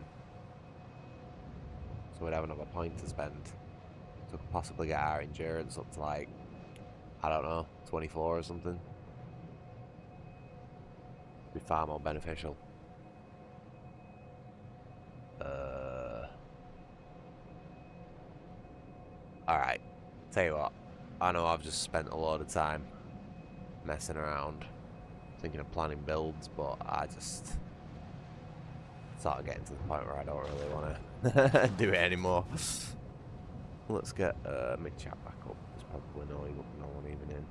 So we'd have another point to spend. So we could possibly get our endurance up to like I don't know, 24 or something. Be far more beneficial. Alright, tell you what, I know I've just spent a lot of time messing around, thinking of planning builds, but I just sort of getting to the point where I don't really want to do it anymore. Let's get mid-chat back up. There's probably no one even in.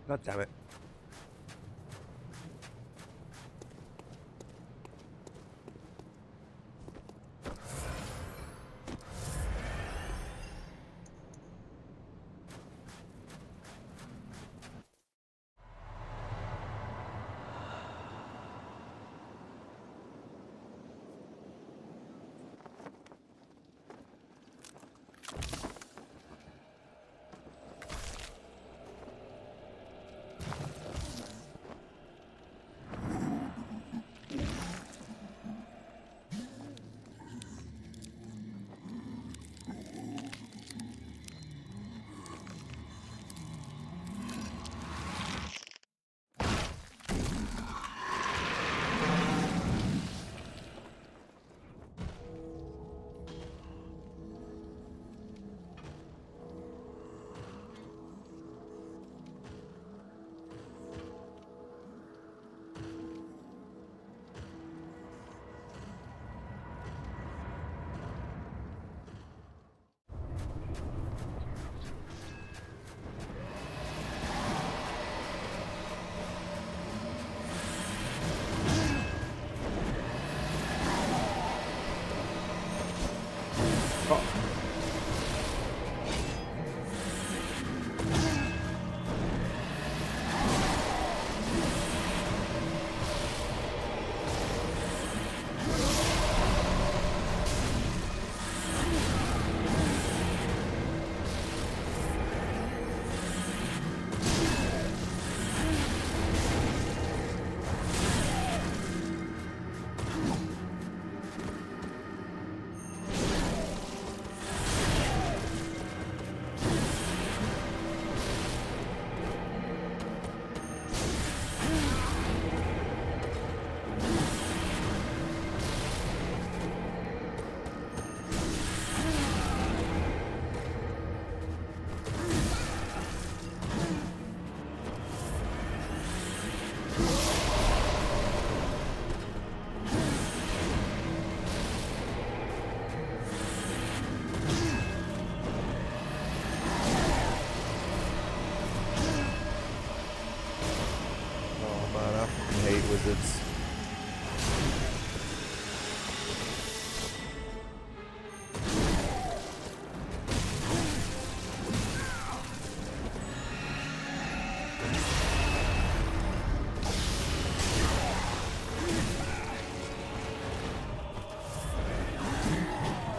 God damn it.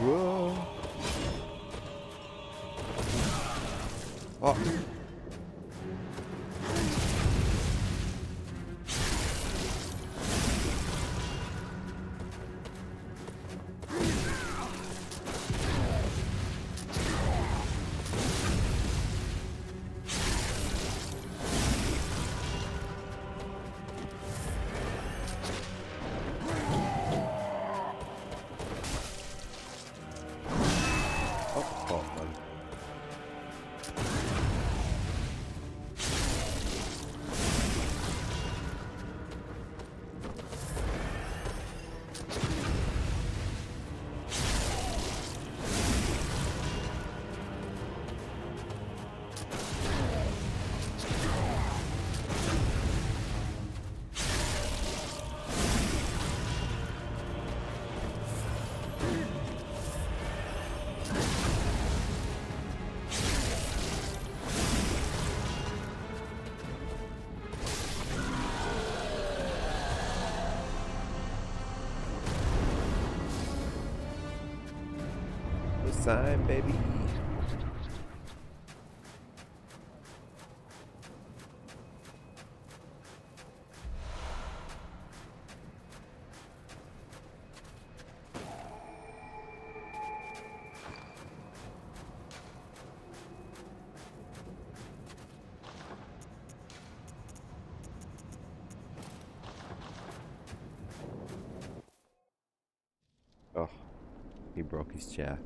Whoa. Oh. Oh, man. This time, baby. Oh, he broke his chair.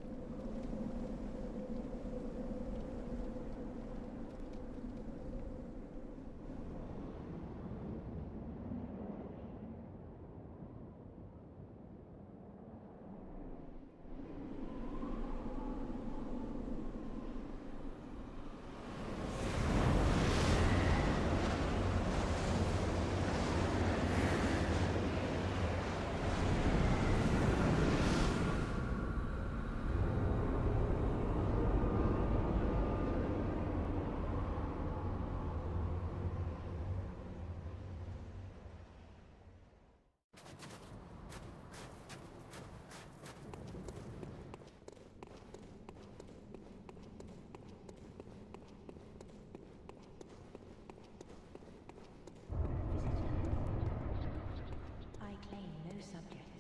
I claim no subjects,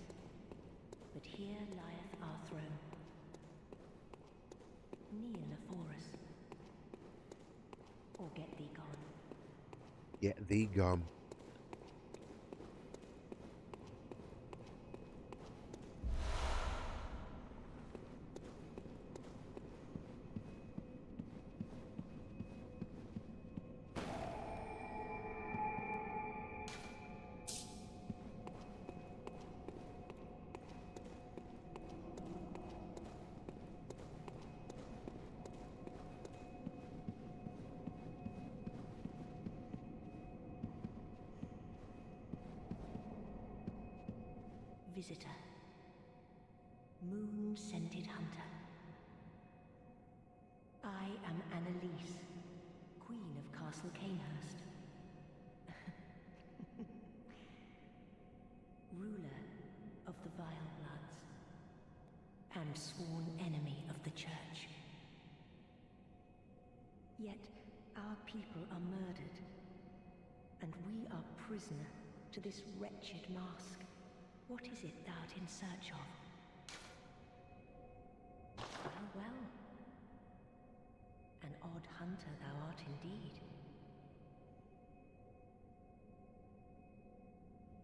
but here lieth our throne. Kneel afore us, or get thee gone. Get thee gone. Visitor, moon-scented hunter. I am Annalise, Queen of Castle Canehurst. Ruler of the Vile Bloods, and sworn enemy of the Church. Yet our people are murdered, and we are prisoner to this wretched mask. What is it thou art in search of? Well, well. An odd hunter thou art indeed.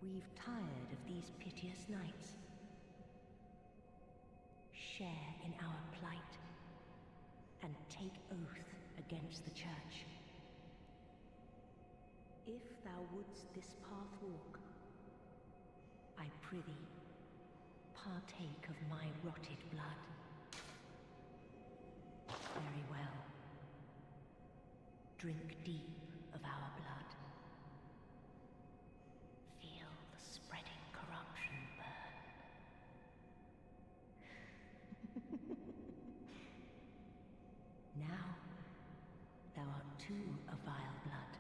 We've tired of these piteous nights. Share in our plight, and take oath against the Church. If thou wouldst this path walk, I prithee, partake of my rotted blood. Very well. Drink deep of our blood. Feel the spreading corruption burn. Now, thou art too a vile blood.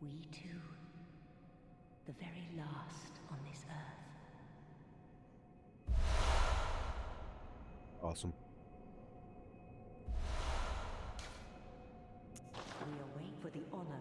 We two, the very last on this earth. Awesome. We await for the honor.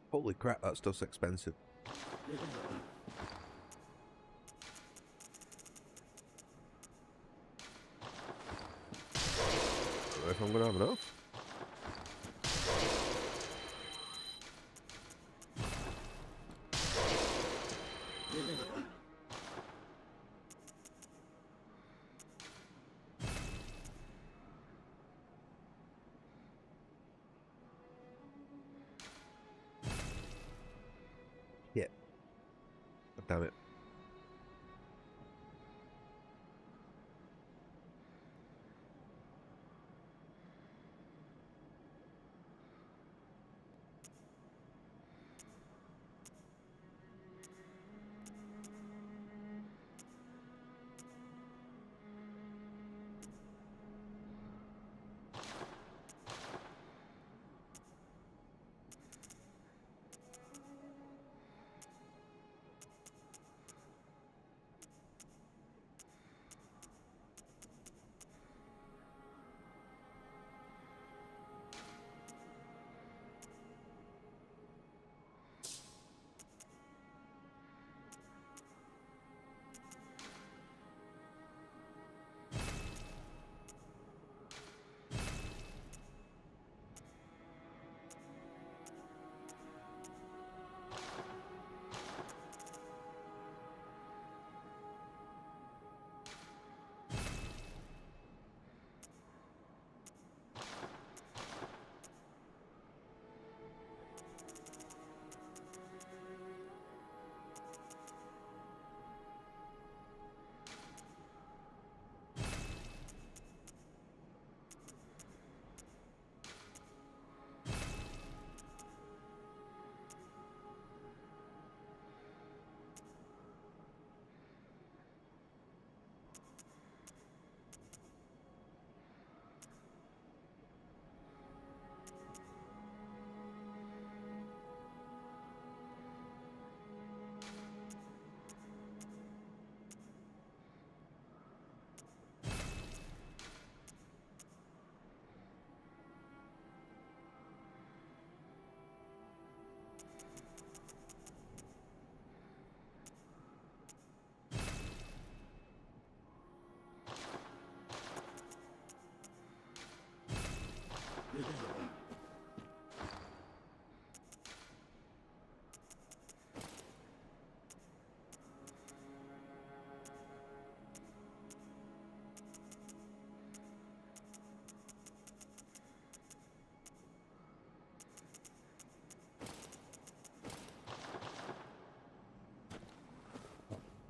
Holy crap, that stuff's expensive. Don't know if I'm gonna have enough. Yeah. Damn it.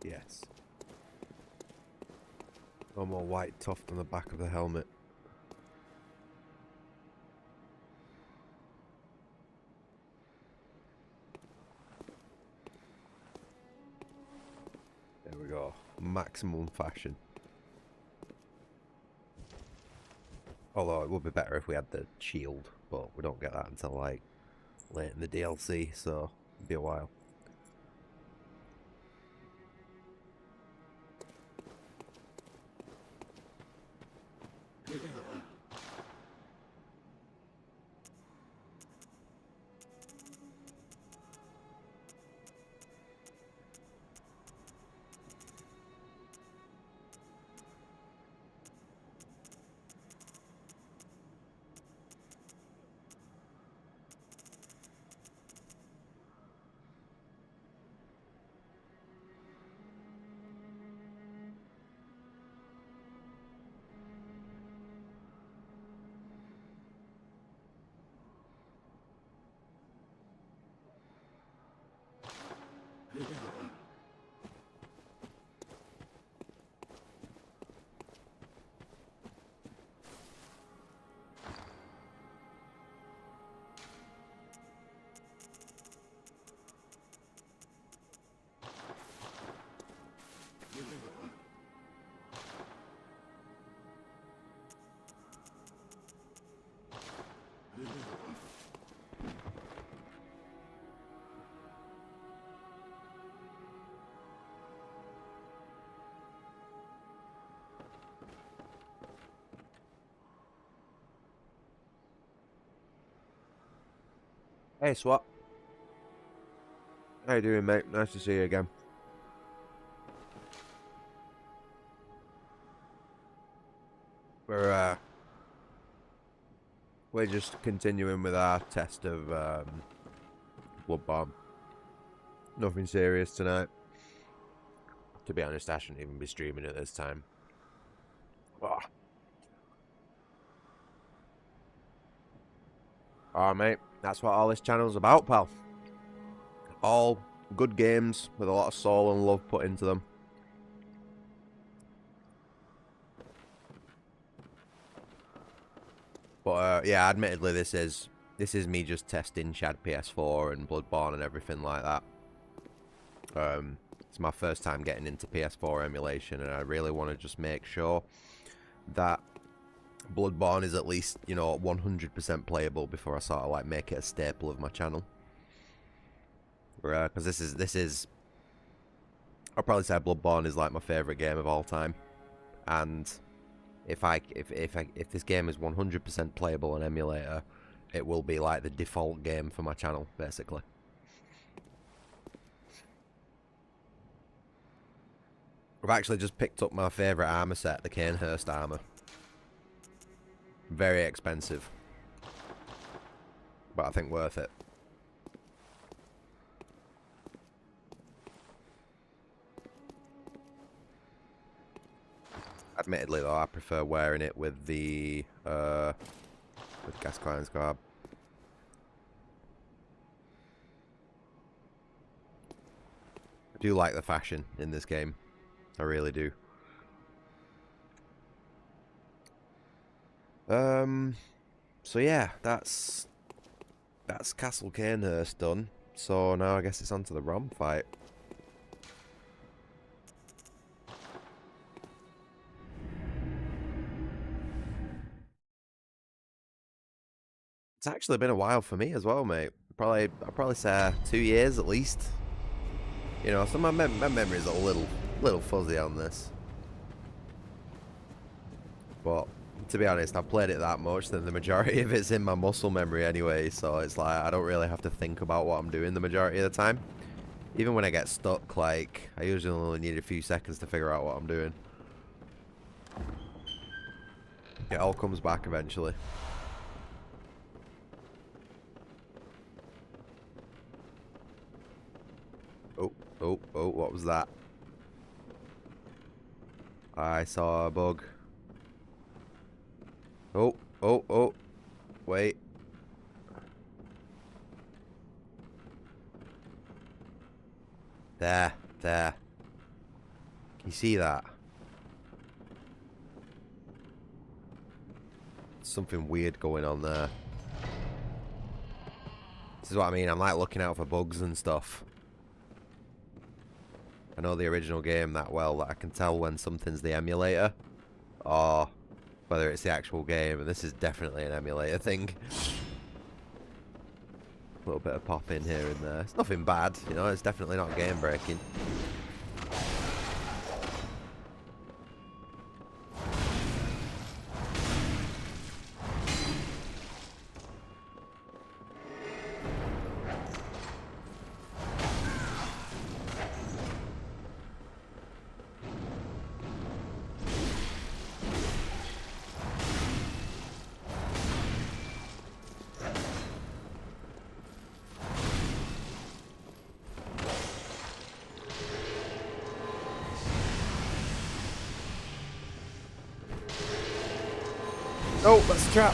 Yes. No more white tuft on the back of the helmet. There we go. Maximum fashion. Although it would be better if we had the shield, but we don't get that until like late in the DLC, so it'll be a while. Hey, Swat. How you doing, mate? Nice to see you again. We're just continuing with our test of Bloodborne. Nothing serious tonight. To be honest, I shouldn't even be streaming at this time. Oh. Oh, mate, that's what all this channel's about, pal. All good games with a lot of soul and love put into them. But yeah, admittedly, this is me just testing ShadPS4 and Bloodborne and everything like that. It's my first time getting into PS4 emulation, and I really want to just make sure that Bloodborne is at least, you know, 100% playable before I sort of like make it a staple of my channel. Because this is I'll probably say Bloodborne is like my favorite game of all time, and if this game is 100% playable on emulator, it will be like the default game for my channel, basically. I've actually just picked up my favourite armour set, the Canehurst armour. Very expensive, but I think worth it. Admittedly though, I prefer wearing it with the with Gascoigne's garb. I do like the fashion in this game. I really do. So yeah, that's Castle Canehurst done. So now I guess it's on to the Rom fight. It's actually been a while for me as well, mate. I'd probably say 2 years at least. You know, so my memory's a little fuzzy on this. But to be honest, I've played it that much that the majority of it's in my muscle memory anyway, so it's like I don't really have to think about what I'm doing the majority of the time. Even when I get stuck, like, I usually only need a few seconds to figure out what I'm doing. It all comes back eventually. Oh, what was that? I saw a bug. Oh, wait. There. Can you see that? Something weird going on there. This is what I mean, I'm like looking out for bugs and stuff. I know the original game that well that I can tell when something's the emulator or whether it's the actual game, and this is definitely an emulator thing. A little bit of pop in here and there. It's nothing bad, you know, it's definitely not game breaking. Oh, that's a trap.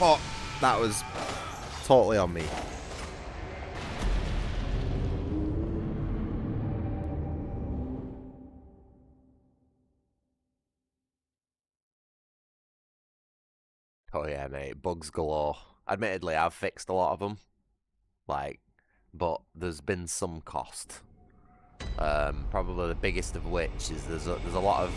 Oh, that was totally on me. Oh yeah, mate, bugs galore. Admittedly, I've fixed a lot of them, like, but there's been some cost. Probably the biggest of which is there's a lot of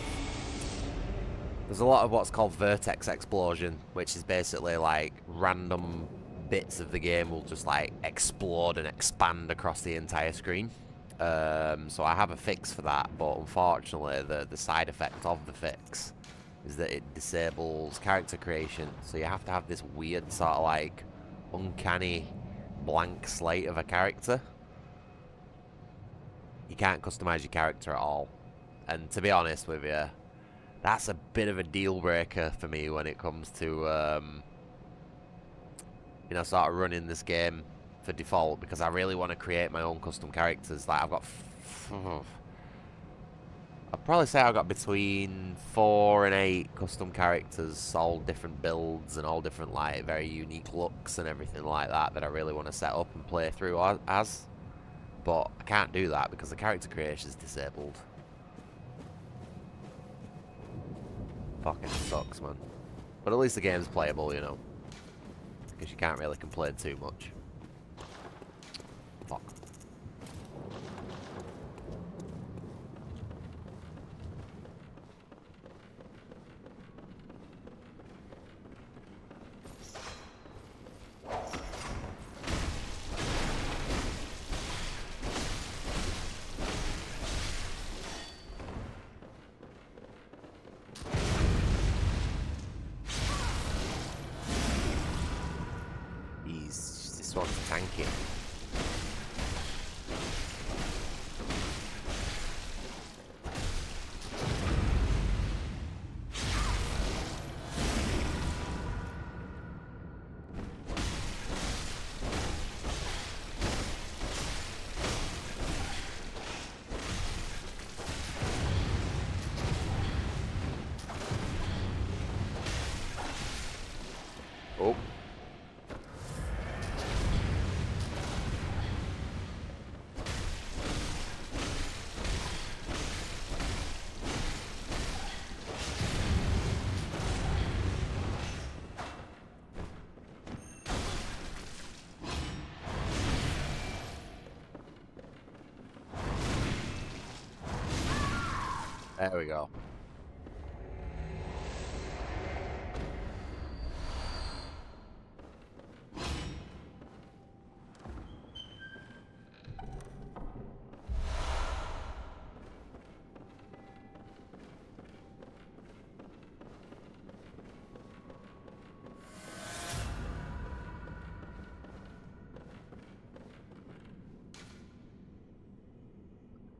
what's called vertex explosion, which is basically like random bits of the game will just like explode and expand across the entire screen. So I have a fix for that, but unfortunately the side effect of the fix is that it disables character creation. So you have to have this weird sort of like uncanny blank slate of a character. You can't customize your character at all. And to be honest with you, that's a bit of a deal breaker for me when it comes to, you know, sort of running this game for default, because I really want to create my own custom characters. Like, I've got... I'd probably say I've got between 4 and 8 custom characters, all different builds and all different, like, very unique looks and everything like that I really want to set up and play through as. But I can't do that because the character creation is disabled. Fucking sucks, man. But at least the game's playable, you know. Because you can't really complain too much. Fuck. This one's tanky. Oh. There we go.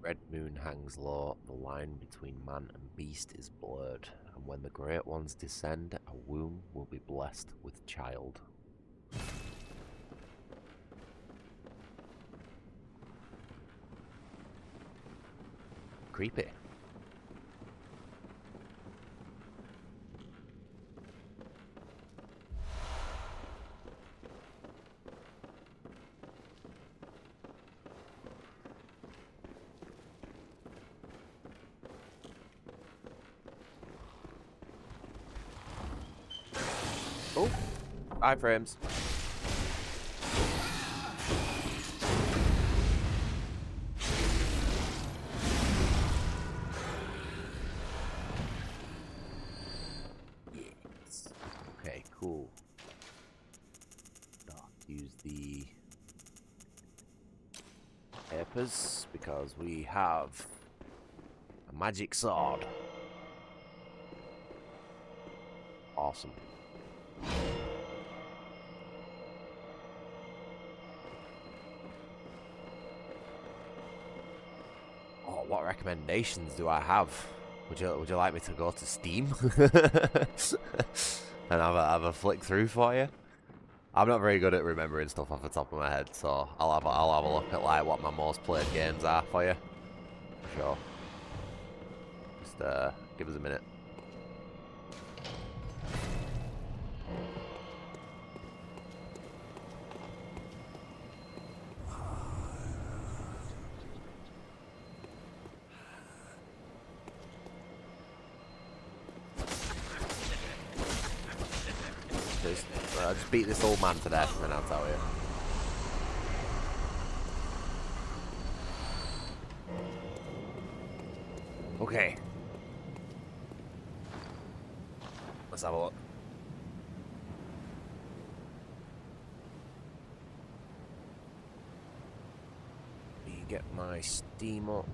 Red moon hangs low, the line between man and beast is blurred, and when the great ones descend, a womb will be blessed with child. Creepy. Oh, 5 frames. Yes. Okay, cool. Use the papers because we have a magic sword. Awesome. Oh, what recommendations do I have? Would you like me to go to Steam and have a flick through for you? I'm not very good at remembering stuff off the top of my head, so I'll have a look at like what my most played games are for you. For sure. Just give us a minute. I'll just beat this old man to death and then I'll tell you. Okay. Let's have a look. Let me get my Steam up.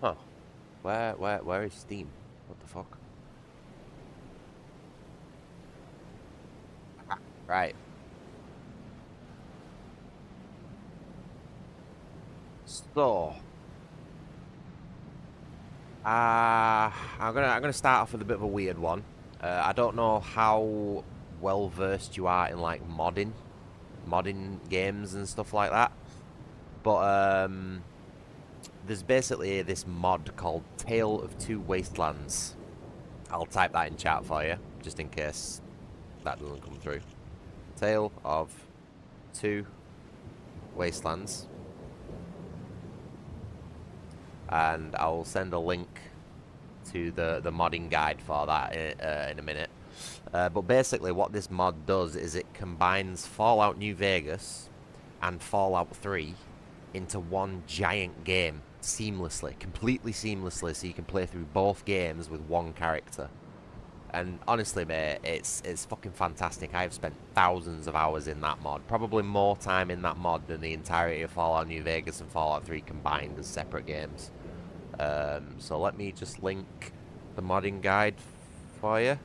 Huh. Where is Steam? What the fuck? Ah, right. So, I'm gonna start off with a bit of a weird one. I don't know how well versed you are in like modding games and stuff like that, but there's basically this mod called Tale of Two Wastelands. I'll type that in chat for you, just in case that doesn't come through. Tale of Two Wastelands. And I'll send a link to the modding guide for that in a minute. But basically what this mod does is it combines Fallout New Vegas and Fallout 3 into one giant game seamlessly, completely seamlessly, so you can play through both games with one character. And honestly, mate, it's fucking fantastic. I've spent thousands of hours in that mod, probably more time in that mod than the entirety of Fallout New Vegas and Fallout 3 combined as separate games. So let me just link the modding guide for you.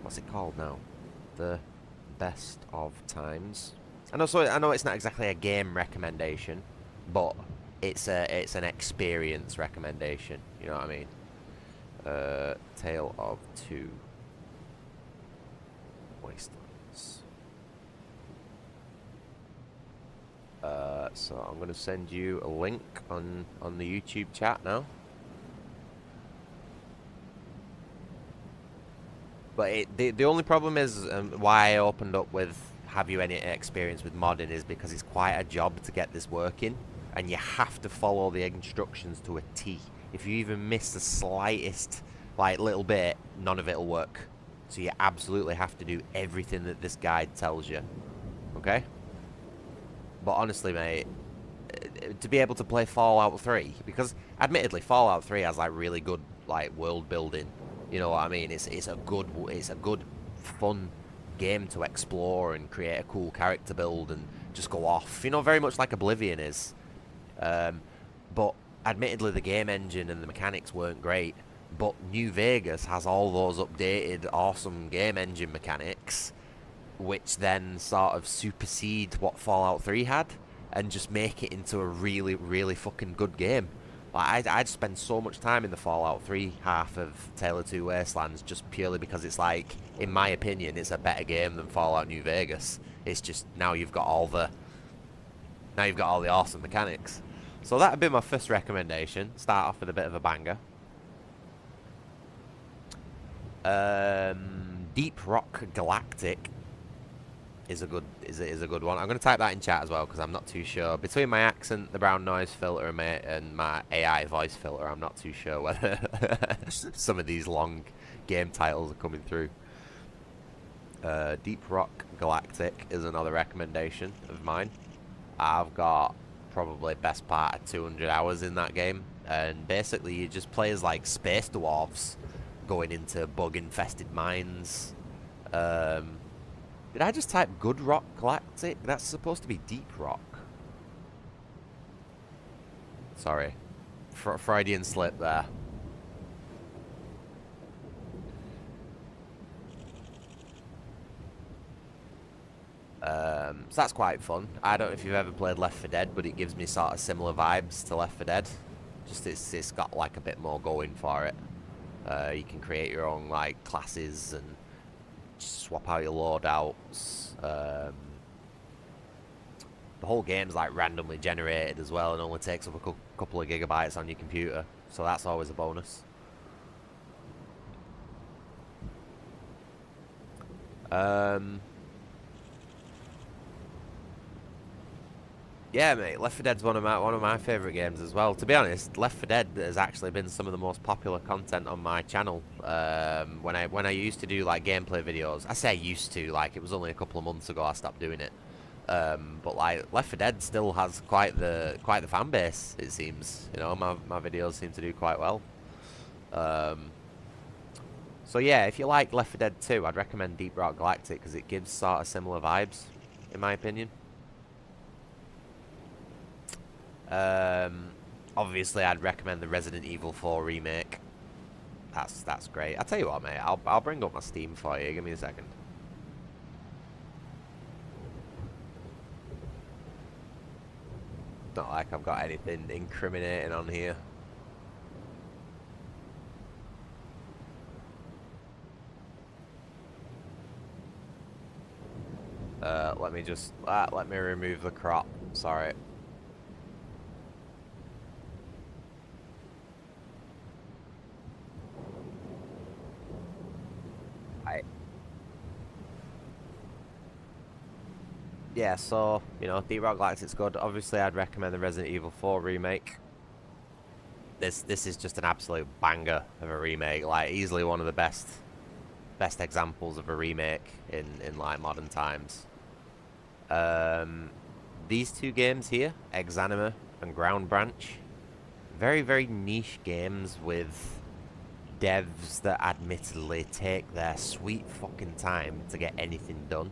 What's it called now? The Best of Times. I know it's not exactly a game recommendation, but it's an experience recommendation. You know what I mean? Tale of Two Wastelands. So I'm gonna send you a link on the YouTube chat now. But the only problem is why I opened up with have you any experience with modding is because it's quite a job to get this working, and you have to follow the instructions to a T. If you even miss the slightest like little bit, none of it'll work. So you absolutely have to do everything that this guide tells you. Okay? But honestly, mate, to be able to play Fallout 3, because admittedly Fallout 3 has like really good like world building. You know what I mean? It's a good fun game to explore and create a cool character build and just go off. You know, very much like Oblivion is. But admittedly the game engine and the mechanics weren't great. But New Vegas has all those updated awesome game engine mechanics, which then sort of supersede what Fallout 3 had and just make it into a really, really fucking good game. Like, I'd spend so much time in the Fallout 3 half of Tale of Two Wastelands just purely because it's like, in my opinion, it's a better game than Fallout New Vegas. It's just, now you've got all the awesome mechanics. So that'd be my first recommendation. Start off with a bit of a banger. Deep Rock Galactic is a good one. I'm going to type that in chat as well because I'm not too sure. Between my accent, the brown noise filter, and my AI voice filter, I'm not too sure whether some of these long game titles are coming through. Deep Rock Galactic is another recommendation of mine. I've got probably best part of 200 hours in that game, and basically you just play as like space dwarves going into bug-infested mines. Did I just type Good Rock Galactic? That's supposed to be Deep Rock. Sorry. Freudian slip there. So that's quite fun. I don't know if you've ever played Left 4 Dead, but it gives me sort of similar vibes to Left 4 Dead. Just it's got like a bit more going for it. You can create your own like classes and swap out your loadouts. The whole game's like randomly generated as well and only takes up a couple of gigabytes on your computer, so that's always a bonus. Yeah, mate, Left 4 Dead's one of my favourite games as well. To be honest, Left 4 Dead has actually been some of the most popular content on my channel. When I used to do like gameplay videos, I say I used to, like it was only a couple of months ago I stopped doing it. But like Left 4 Dead still has quite the fan base, it seems. You know, my videos seem to do quite well. So yeah, if you like Left 4 Dead 2, I'd recommend Deep Rock Galactic because it gives sort of similar vibes, in my opinion. Obviously, I'd recommend the Resident Evil 4 remake. That's great. I'll tell you what, mate. I'll bring up my Steam for you. Give me a second. Not like I've got anything incriminating on here. Let me remove the crop. Sorry. Yeah, so, you know, Deep Rock Galactic's good. Obviously, I'd recommend the Resident Evil 4 remake. This is just an absolute banger of a remake. Like, easily one of the best examples of a remake in like modern times. These two games here, Exanima and Ground Branch, very, very niche games with devs that admittedly take their sweet fucking time to get anything done.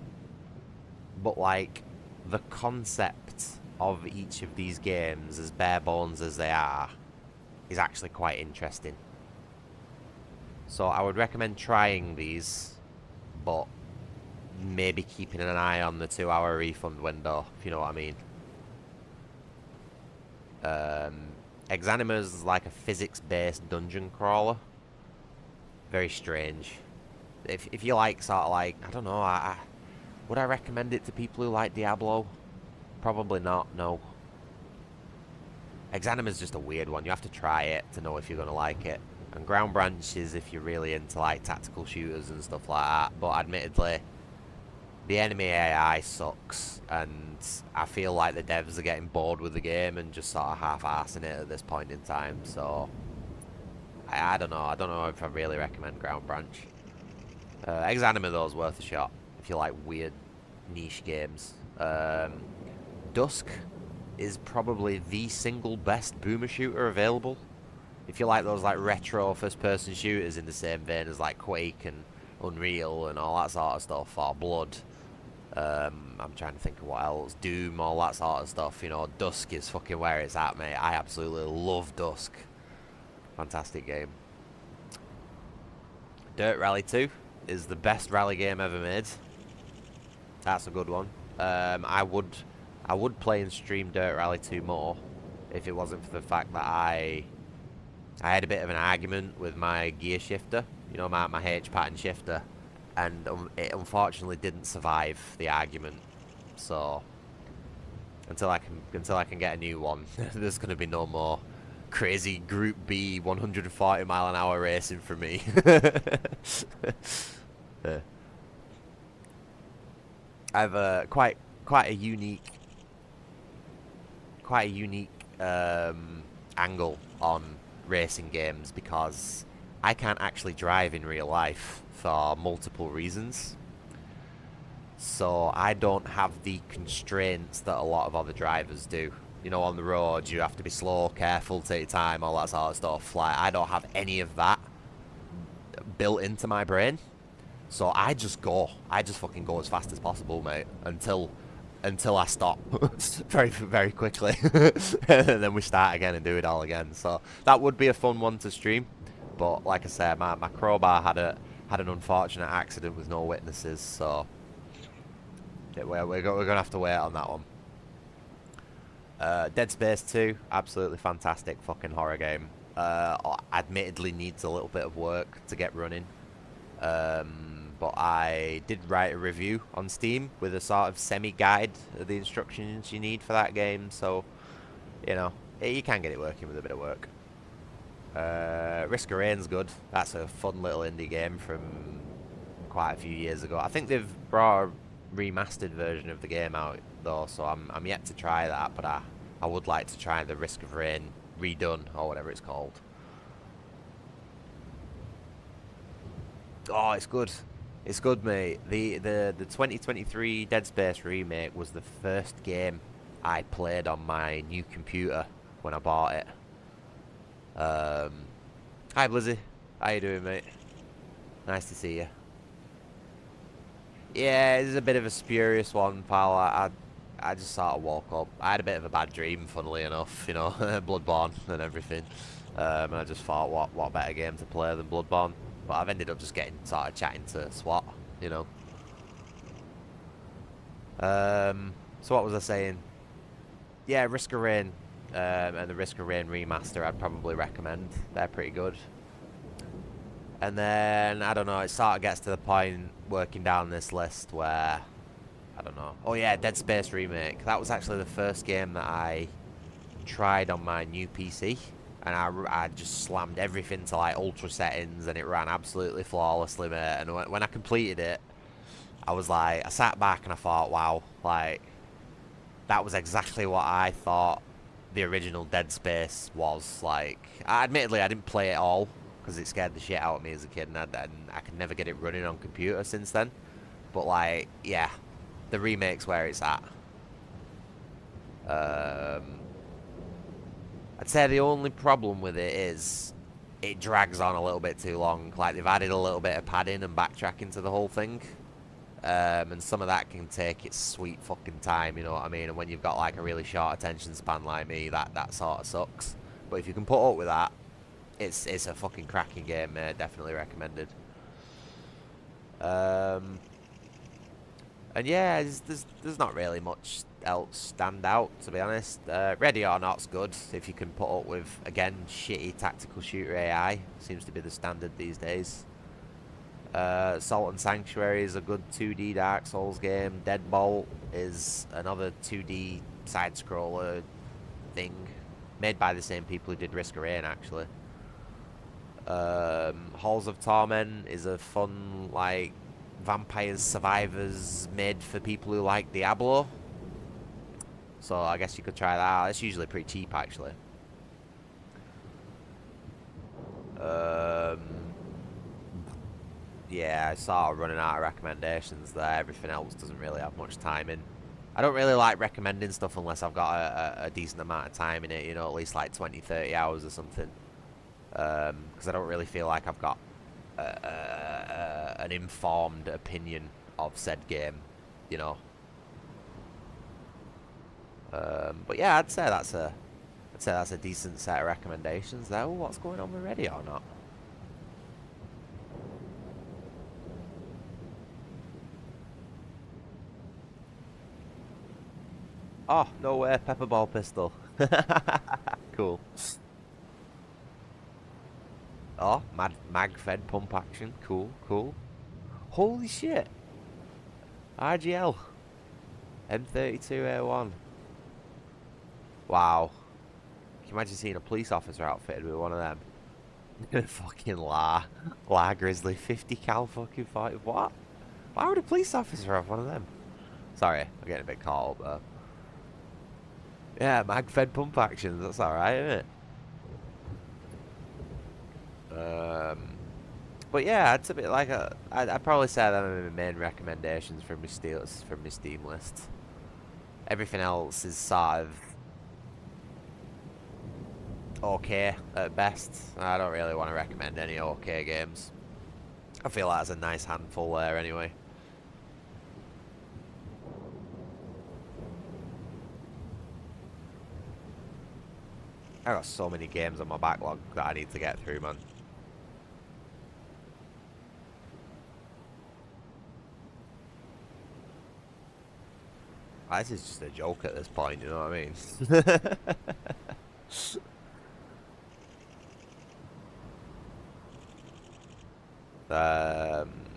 But, like, the concept of each of these games, as bare bones as they are, is actually quite interesting. So I would recommend trying these, but maybe keeping an eye on the 2-hour refund window, if you know what I mean. Exanima's like a physics-based dungeon crawler. Very strange. If you like sort of like, I don't know, would I recommend it to people who like Diablo? Probably not, no. Exanima's just a weird one. You have to try it to know if you're going to like it. And Ground Branch is if you're really into like tactical shooters and stuff like that. But admittedly, the enemy AI sucks. And I feel like the devs are getting bored with the game and just sort of half-arsing it at this point in time. So, I don't know. I don't know if I really recommend Ground Branch. Exanima, though, is worth a shot if you like weird niche games. Dusk is probably the single best boomer shooter available. If you like those like retro first-person shooters in the same vein as like Quake and Unreal and all that sort of stuff, or Blood, I'm trying to think of what else, Doom, all that sort of stuff, you know, Dusk is fucking where it's at, mate. I absolutely love Dusk. Fantastic game. Dirt Rally 2 is the best rally game ever made. That's a good one. I would play and stream Dirt Rally 2 more if it wasn't for the fact that I had a bit of an argument with my gear shifter, you know, my H pattern shifter, and it unfortunately didn't survive the argument. So until I can get a new one, there's going to be no more crazy Group B 140 mile an hour racing for me. I've quite a unique angle on racing games because I can't actually drive in real life for multiple reasons. So I don't have the constraints that a lot of other drivers do. You know, on the road you have to be slow, careful, take your time, all that sort of stuff. Like, I don't have any of that built into my brain. So I just fucking go as fast as possible, mate, until I stop very, very quickly. And then we start again and do it all again. So that would be a fun one to stream. But like I said, my crowbar had an unfortunate accident with no witnesses, so yeah, we're going to have to wait on that one. Dead Space 2, absolutely fantastic fucking horror game. Admittedly needs a little bit of work to get running. But I did write a review on Steam with a sort of semi-guide of the instructions you need for that game, so, you know, you can get it working with a bit of work. Risk of Rain's good. That's a fun little indie game from quite a few years ago. I think they've brought a remastered version of the game out, though, so I'm yet to try that, but I would like to try the Risk of Rain redone, or whatever it's called. Oh, it's good. It's good, mate. The 2023 Dead Space remake was the first game I played on my new computer when I bought it. Hi, Blizzy. How you doing, mate? Nice to see you. Yeah, it's a bit of a spurious one, pal. I I just sort of woke up. I had a bit of a bad dream, funnily enough, you know, Bloodborne and everything. And I just thought, what better game to play than Bloodborne? But I've ended up just getting sort of chatting to SWAT, you know. So what was I saying? Yeah, Risk of Rain and the Risk of Rain remaster I'd probably recommend. They're pretty good. And then, I don't know, it sort of gets to the point working down this list where, I don't know. Oh yeah, Dead Space Remake. That was actually the first game that I tried on my new PC. And I just slammed everything to like ultra settings and it ran absolutely flawlessly, mate. And when I completed it, I was like, I sat back and I thought, wow, like, that was exactly what I thought the original Dead Space was. Like, admittedly, I didn't play it all because it scared the shit out of me as a kid, and I could never get it running on computer since then. But like, yeah, the remake's where it's at. I'd say the only problem with it is it drags on a little bit too long. Like, they've added a little bit of padding and backtracking to the whole thing. And some of that can take its sweet fucking time, you know what I mean? And when you've got like a really short attention span like me, that sort of sucks. But if you can put up with that, it's a fucking cracking game, mate. Definitely recommended. And yeah, there's not really much else stand out, to be honest. Ready or Not's good if you can put up with, again, shitty tactical shooter AI. Seems to be the standard these days. Salt and Sanctuary is a good 2D Dark Souls game. Deadbolt is another 2D side-scroller thing, made by the same people who did Risk of Rain, actually. Halls of Torment is a fun, like, vampires survivors made for people who like Diablo. So I guess you could try that out. It's usually pretty cheap, actually. Yeah, I sort of running out of recommendations there. Everything else doesn't really have much time in. I don't really like recommending stuff unless I've got a decent amount of time in it, you know, at least like 20, 30 hours or something. Because I don't really feel like I've got an informed opinion of said game, you know. But yeah, I'd say that's a decent set of recommendations there. Ooh, what's going on with Ready or Not? Oh, no way, Pepperball Pistol. Cool. Oh, mag-fed pump action. Cool, cool. Holy shit. RGL. M32A1. Wow. Can you imagine seeing a police officer outfitted with one of them? Fucking La Grizzly 50 cal fucking 40. What? Why would a police officer have one of them? Sorry, I'm getting a bit caught up there. Yeah, mag-fed pump actions. That's alright, isn't it? But yeah, it's a bit like I'd probably say that are my main recommendations from my Steam list. Everything else is sort of okay at best. I don't really want to recommend any okay games. I feel like there's a nice handful there anyway. I got so many games on my backlog that I need to get through, man. This is just a joke at this point, you know what I mean?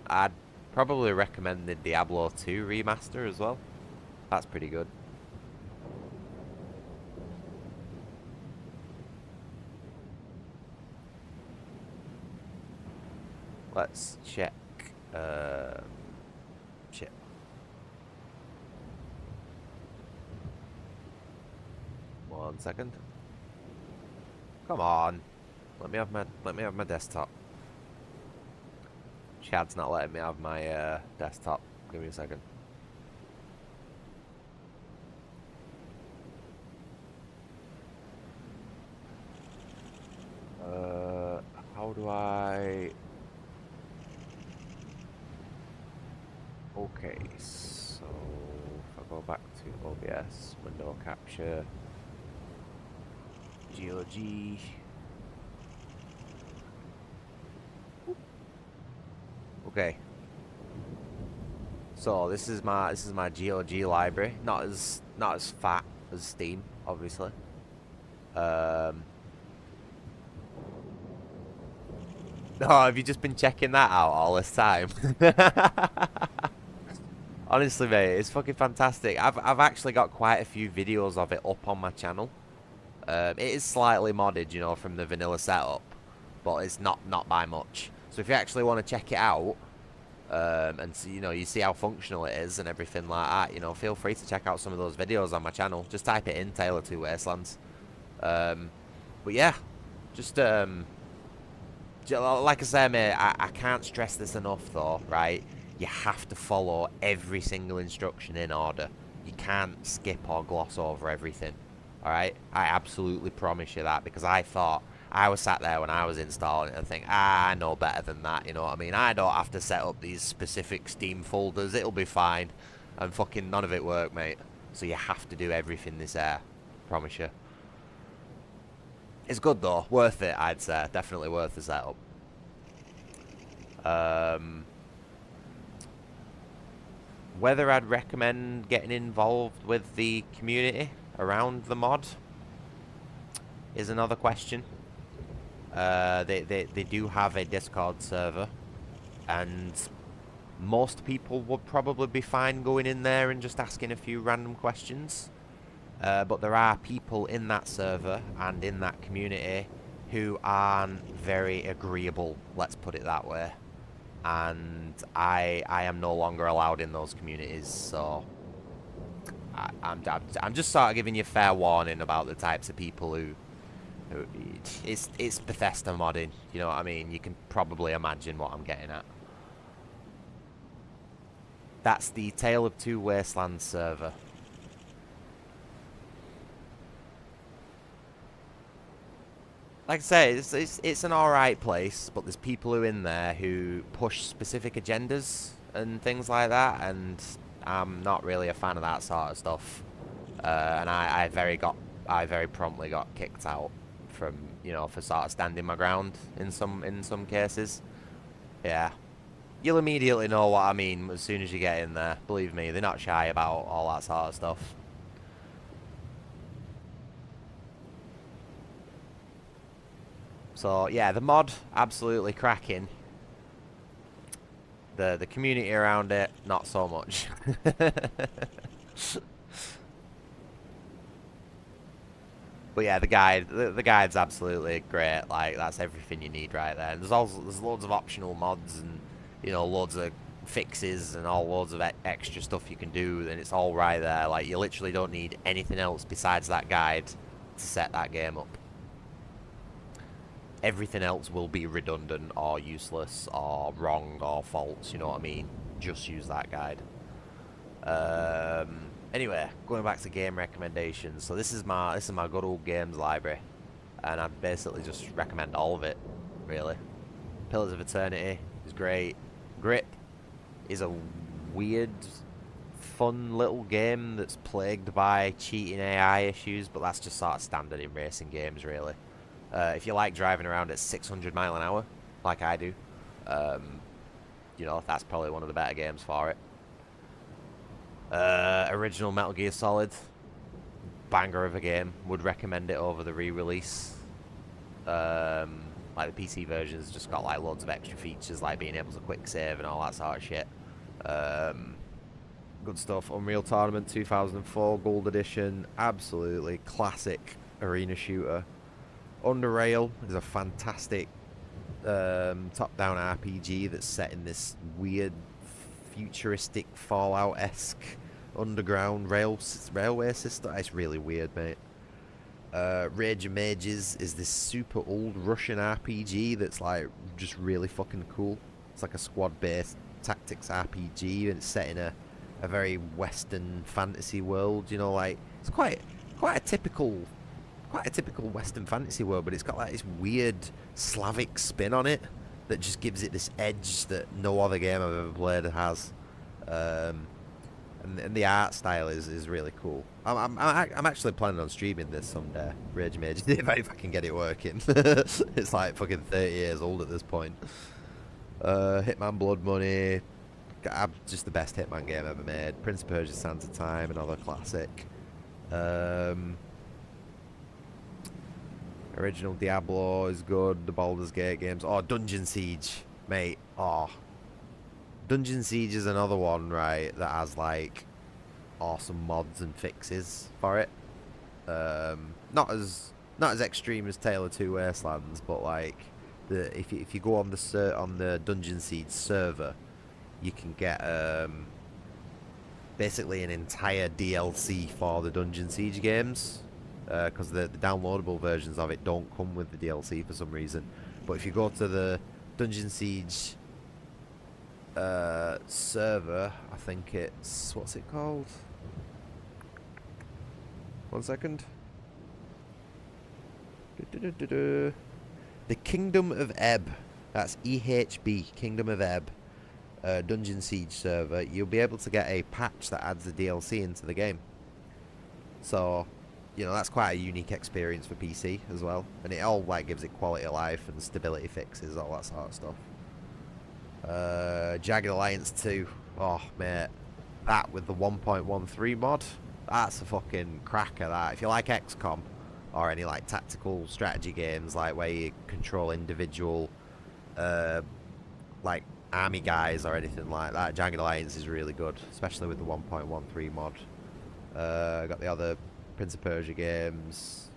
I'd probably recommend the Diablo 2 remaster as well. That's pretty good. Let's check. Shit. One second. Come on. Let me have my desktop. Chad's not letting me have my desktop. Give me a second. How do I... Okay, so if I go back to OBS, window capture, GOG. Okay. So this is my GOG library. Not as fat as Steam, obviously. Oh, have you just been checking that out all this time? Honestly, mate, it's fucking fantastic. I've actually got quite a few videos of it up on my channel. It is slightly modded, you know, from the vanilla setup, but it's not by much. So if you actually want to check it out, and see, you know, you see how functional it is and everything like that, you know, feel free to check out some of those videos on my channel. Just type it in, Tale of Two Wastelands. But yeah, just like I say, mate, I can't stress this enough though, right? You have to follow every single instruction in order. You can't skip or gloss over everything. Alright? I absolutely promise you that, because I was sat there when I was installing it and think, I know better than that, you know what I mean? I don't have to set up these specific Steam folders, it'll be fine. And fucking none of it worked, mate. So you have to do everything this air. Promise you. It's good though, worth it, I'd say. Definitely worth the setup. Whether I'd recommend getting involved with the community around the mod is another question. They do have a Discord server, and most people would probably be fine going in there and just asking a few random questions. But there are people in that server and in that community who aren't very agreeable, let's put it that way. And I am no longer allowed in those communities, so I'm just sort of giving you fair warning about the types of people who it's Bethesda modding, you know what I mean? You can probably imagine what I'm getting at. That's the Tale of Two Wastelands server. Like I say, it's an alright place, but there's people who are in there who push specific agendas and things like that, and I'm not really a fan of that sort of stuff. And I very promptly got kicked out from, you know, for sort of standing my ground in some cases. Yeah. You'll immediately know what I mean as soon as you get in there. Believe me, they're not shy about all that sort of stuff. So yeah, the mod, absolutely cracking. The community around it, not so much. But yeah, the guide's absolutely great. Like, that's everything you need right there. And there's loads of optional mods and, you know, loads of fixes and all loads of extra stuff you can do, and it's all right there. Like, you literally don't need anything else besides that guide to set that game up. Everything else will be redundant or useless or wrong or false, you know what I mean? Just use that guide. Anyway, going back to game recommendations. So this is my good old games library, and I basically just recommend all of it, really. Pillars of Eternity is great. Grip is a weird, fun little game that's plagued by cheating AI issues, but that's just sort of standard in racing games, really. If you like driving around at 600 miles an hour, like I do, you know, that's probably one of the better games for it. Original Metal Gear Solid, banger of a game. Would recommend it over the re-release. Like the PC version's just got like loads of extra features, like being able to quick save and all that sort of shit. Good stuff. Unreal Tournament 2004 Gold Edition, absolutely classic arena shooter. Under Rail is a fantastic top-down RPG that's set in this weird, futuristic Fallout-esque underground railway system. It's really weird, mate. Rage of Mages is this super old Russian RPG that's like just really fucking cool. It's like a squad-based tactics RPG, and it's set in a very Western fantasy world. You know, like it's quite a typical Western fantasy world, but it's got like this weird Slavic spin on it that just gives it this edge that no other game I've ever played has. and the art style is really cool. I'm actually planning on streaming this someday. Rage Mage, if I can get it working. It's like fucking 30 years old at this point. Hitman Blood Money, just the best Hitman game ever made. Prince of Persia: Sands of Time, another classic. Original Diablo is good. The Baldur's Gate games. Oh, Dungeon Siege, mate. Oh, Dungeon Siege is another one, right, that has like awesome mods and fixes for it. Not as extreme as Tale of Two Wastelands, but like if you go on the Dungeon Siege server, you can get basically an entire DLC for the Dungeon Siege games, because the downloadable versions of it don't come with the DLC for some reason. But if you go to the Dungeon Siege server, I think it's, what's it called? 1 second. The Kingdom of Ebb. That's EHB, Kingdom of Ebb. Dungeon Siege server. You'll be able to get a patch that adds the DLC into the game. So, you know, that's quite a unique experience for PC as well, and it all like gives it quality of life and stability fixes, all that sort of stuff. Jagged Alliance 2. Oh, mate. That with the 1.13 mod, that's a fucking cracker, that. If you like XCOM, or any like tactical strategy games, like where you control individual, like army guys or anything like that, Jagged Alliance is really good, especially with the 1.13 mod. Got the other Prince of Persia games.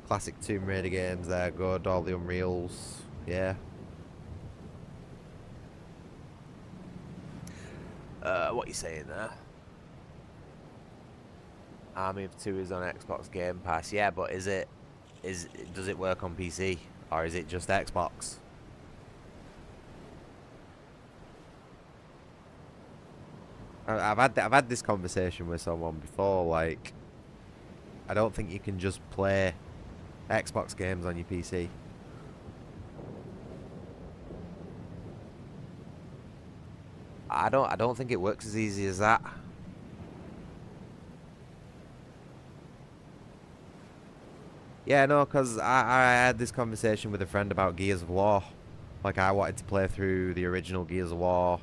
Classic Tomb Raider games, they're good. All the Unreals, yeah. What are you saying there? Army of Two is on Xbox Game Pass. Yeah, but does it work on PC, or is it just Xbox? I've had this conversation with someone before. Like, I don't think you can just play Xbox games on your PC. I don't think it works as easy as that. Yeah, no, because I had this conversation with a friend about Gears of War. Like, I wanted to play through the original Gears of War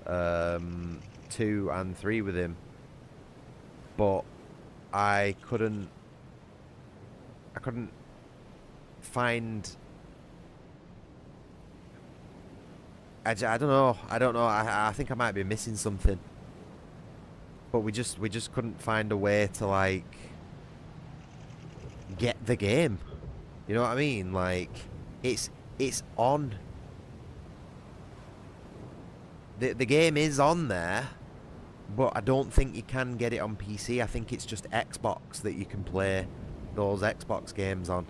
2 and 3 with him, but I couldn't find. I don't know. I think I might be missing something. But we just couldn't find a way to like get the game. You know what I mean? Like, it's on. The game is on there, but I don't think you can get it on PC. I think it's just Xbox that you can play those Xbox games on.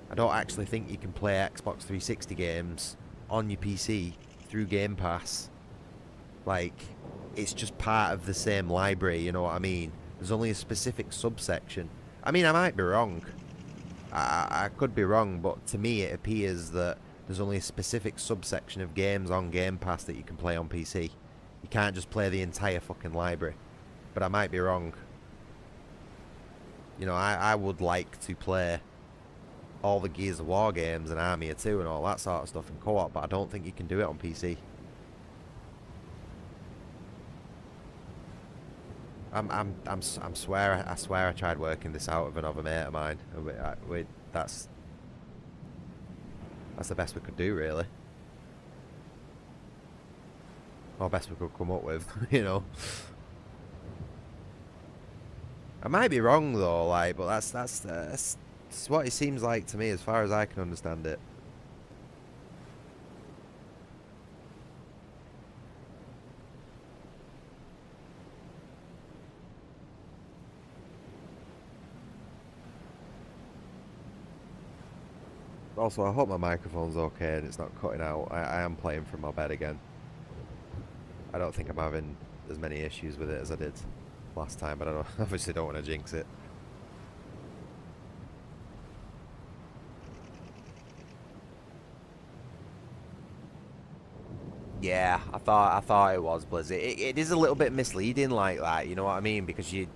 I don't actually think you can play Xbox 360 games on your PC through Game Pass. Like, it's just part of the same library, you know what I mean? There's only a specific subsection. I mean, I might be wrong. I could be wrong, but to me it appears that there's only a specific subsection of games on Game Pass that you can play on PC. You can't just play the entire fucking library. But I might be wrong. You know, I would like to play all the Gears of War games and Army of Two and all that sort of stuff in co-op, but I don't think you can do it on PC. I swear I tried working this out with another mate of mine. That's the best we could do, really. Or best we could come up with, you know. I might be wrong though, like, but that's what it seems like to me, as far as I can understand it. Also, I hope my microphone's okay and it's not cutting out. I am playing from my bed again. I don't think I'm having as many issues with it as I did last time, but I don't, obviously don't want to jinx it. Yeah, I thought it was Blizzard. It is a little bit misleading like that, you know what I mean? Because you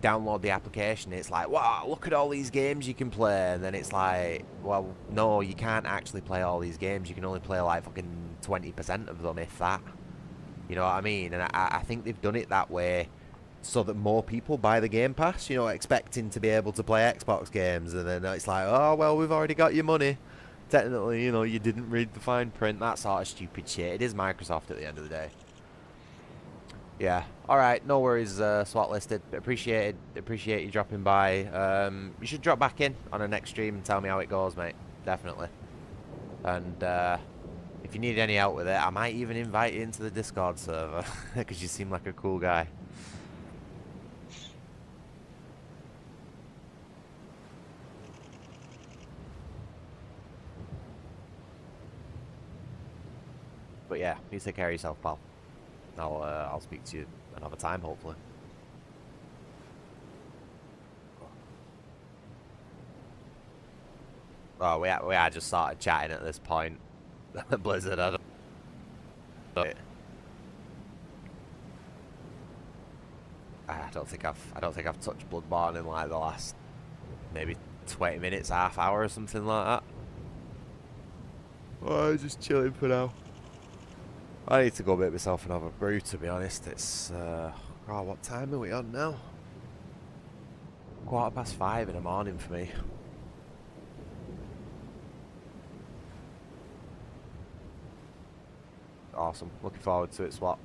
download the application, it's like, wow, look at all these games you can play, and then it's like, well, no, you can't actually play all these games. You can only play like fucking 20% of them, if that. You know what I mean? And I think they've done it that way so that more people buy the Game Pass, you know, expecting to be able to play Xbox games, and then it's like, oh well, we've already got your money. Technically, you know, you didn't read the fine print, that sort of stupid shit. It is Microsoft at the end of the day. Yeah. Alright, no worries, SWAT listed. Appreciate you dropping by. You should drop back in on a next stream and tell me how it goes, mate. Definitely. And, if you need any help with it, I might even invite you into the Discord server, because you seem like a cool guy. But yeah, you take care of yourself, pal. I'll speak to you another time, hopefully. Oh, we are just started chatting at this point. Blizzard, I don't think I've touched Bloodborne in like the last maybe 20 minutes, half hour or something like that. Oh, I'm just chilling for now. I need to go make myself another brew, to be honest. It's, oh, what time are we on now? 5:15 in the morning for me. Awesome. Looking forward to it, SWAT.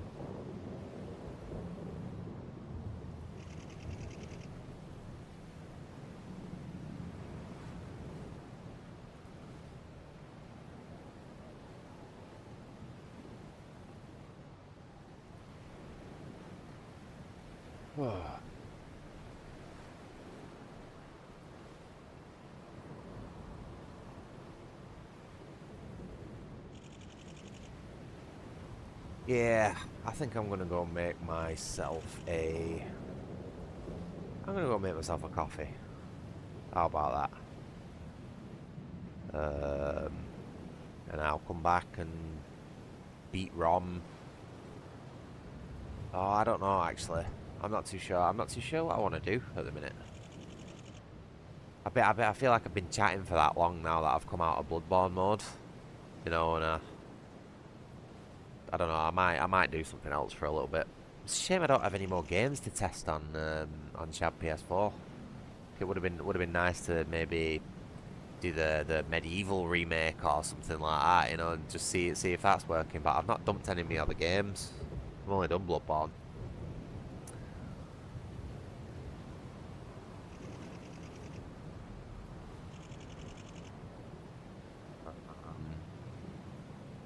Yeah, I think I'm gonna go make myself a... I'm gonna go make myself a coffee. How about that? And I'll come back and beat Rom. Oh, I don't know actually. I'm not too sure. I'm not too sure what I want to do at the minute. I feel like I've been chatting for that long now that I've come out of Bloodborne mode. You know, and I don't know. I might do something else for a little bit. It's a shame I don't have any more games to test on ShadPS4. It would have been nice to maybe do the medieval remake or something like that, you know, and just see if that's working. But I've not dumped any of my other games. I've only done Bloodborne.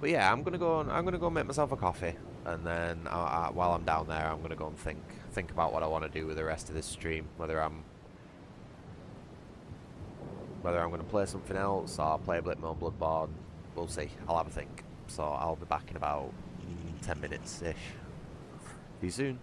But yeah, I'm gonna go make myself a coffee, and then while I'm down there, I'm gonna go and think about what I want to do with the rest of this stream. Whether I'm gonna play something else or play a bit more Bloodborne, we'll see. I'll have a think. So I'll be back in about 10 minutes ish. See you soon.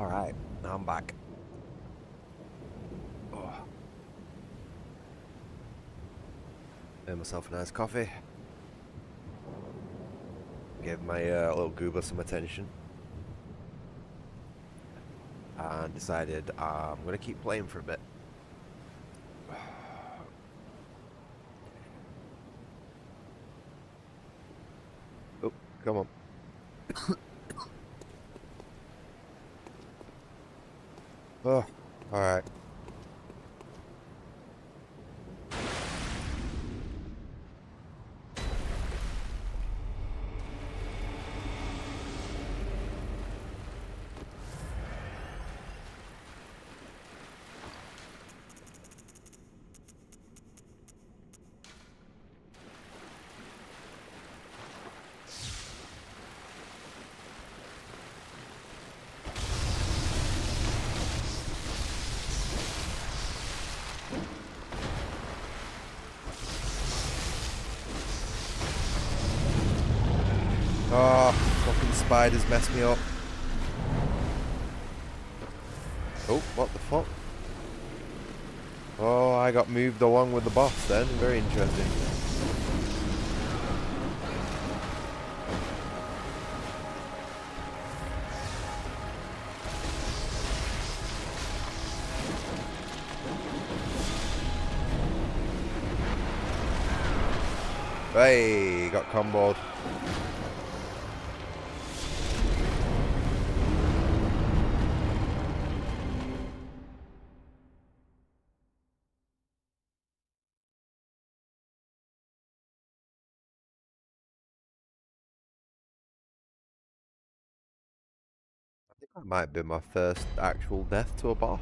Alright, now I'm back. Oh. Made myself a nice coffee. Gave my little goober some attention. And decided I'm going to keep playing for a bit. Oh, come on. Oh, alright. Oh, fucking spiders messed me up. Oh, what the fuck? Oh, I got moved along with the boss then. Very interesting. Hey, got comboed. I think that might be my first actual death to a boss.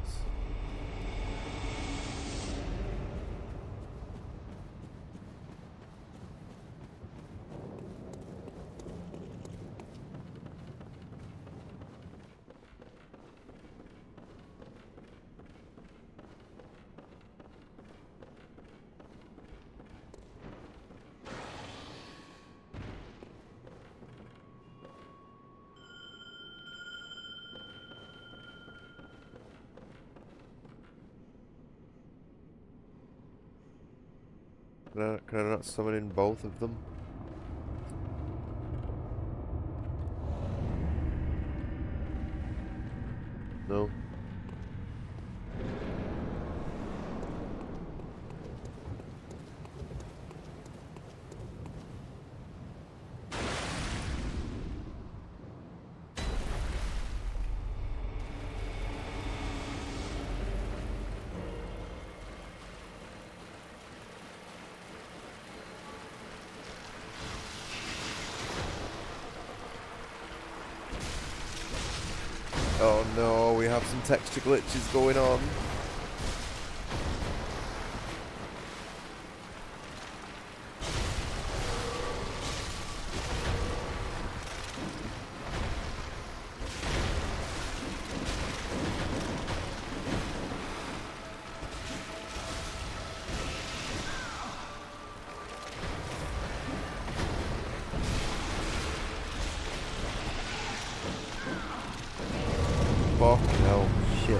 Can I not summon in both of them? No. Oh no, we have some texture glitches going on. Fucking hell, shit.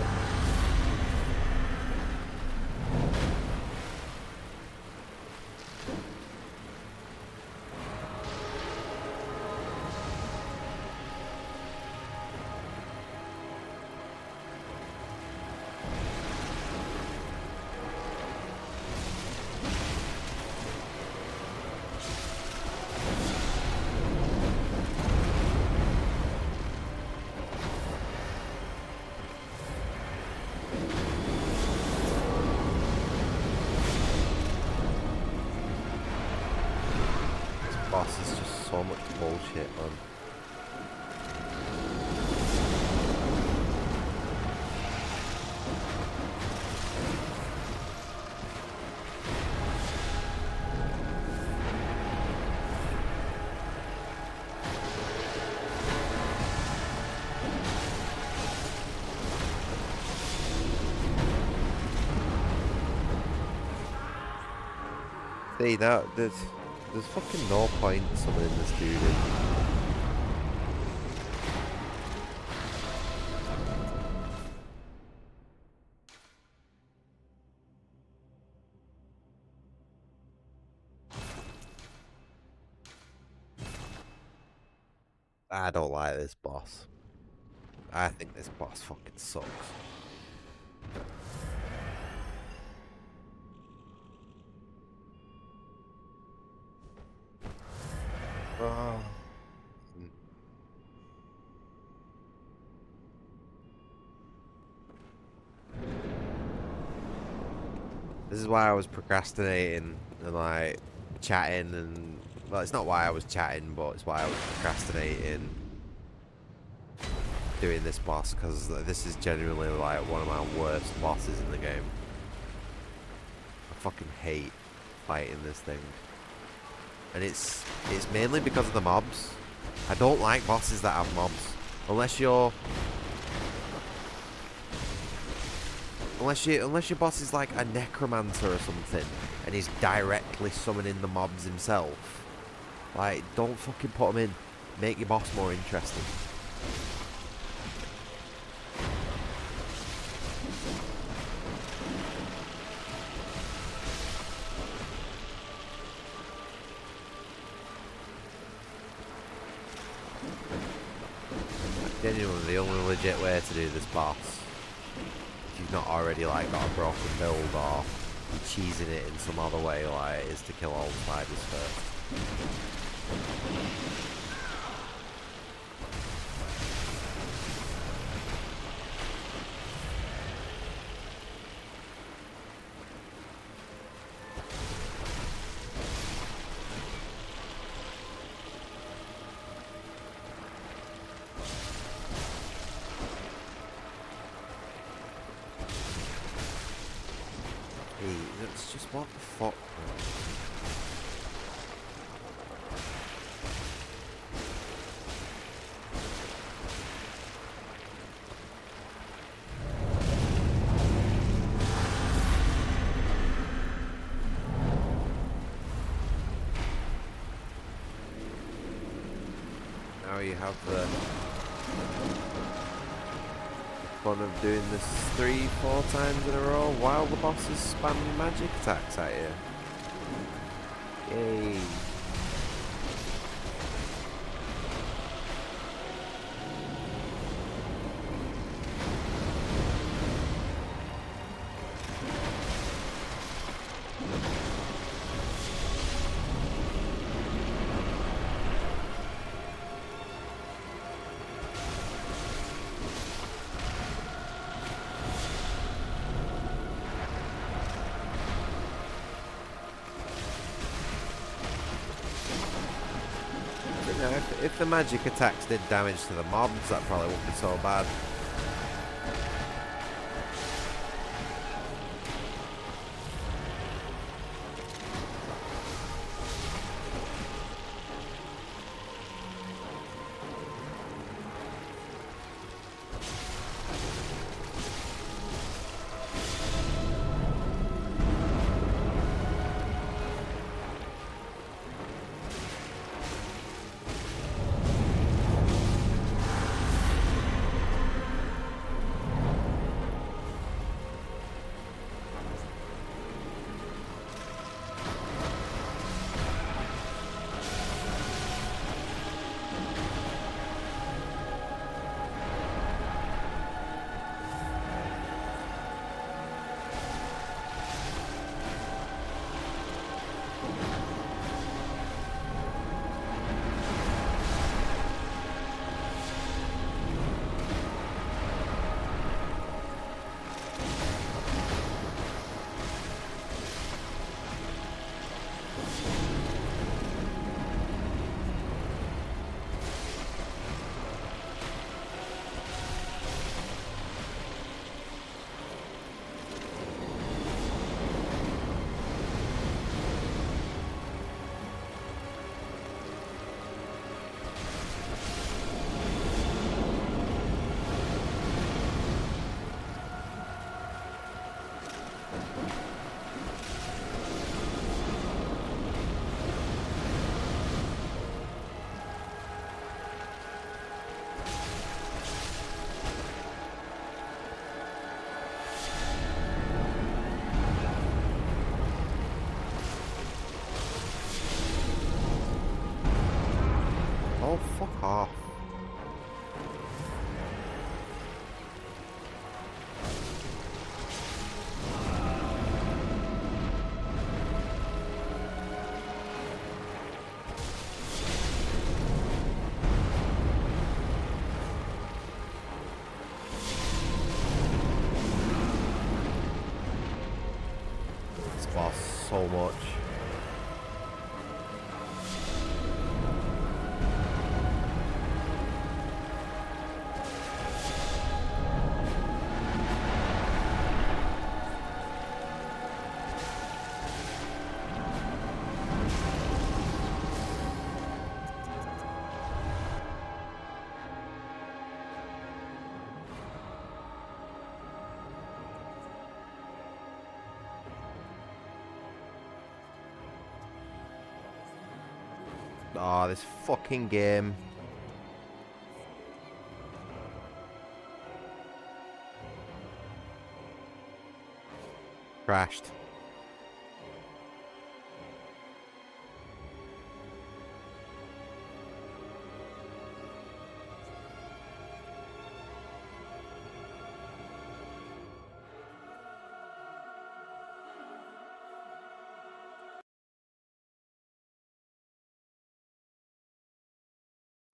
Boss is just so much bullshit, man. See, now there's fucking no point summoning this dude in. I don't like this boss. I think this boss fucking sucks. Oh. This is why I was procrastinating and like chatting and well, it's not why I was chatting, but it's why I was procrastinating doing this boss, because this is genuinely like one of my worst bosses in the game. I fucking hate fighting this thing, and it's mainly because of the mobs. I don't like bosses that have mobs, unless your boss is like a necromancer or something, and he's directly summoning the mobs himself. Like, don't fucking put him in. Make your boss more interesting. Genuinely, the only legit way to do this boss, if you've not already like got a broken build or cheesing it in some other way, like, is to kill all the spiders first. Hey, it's just what the fuck, man? Now you have the fun of doing this 3-4 times in a row while the bosses spam magic attacks at you. Yay. Now, if the magic attacks did damage to the mobs, that probably wouldn't be so bad. Oh, fuck off. Oh, so much. Oh, this fucking game. Crashed.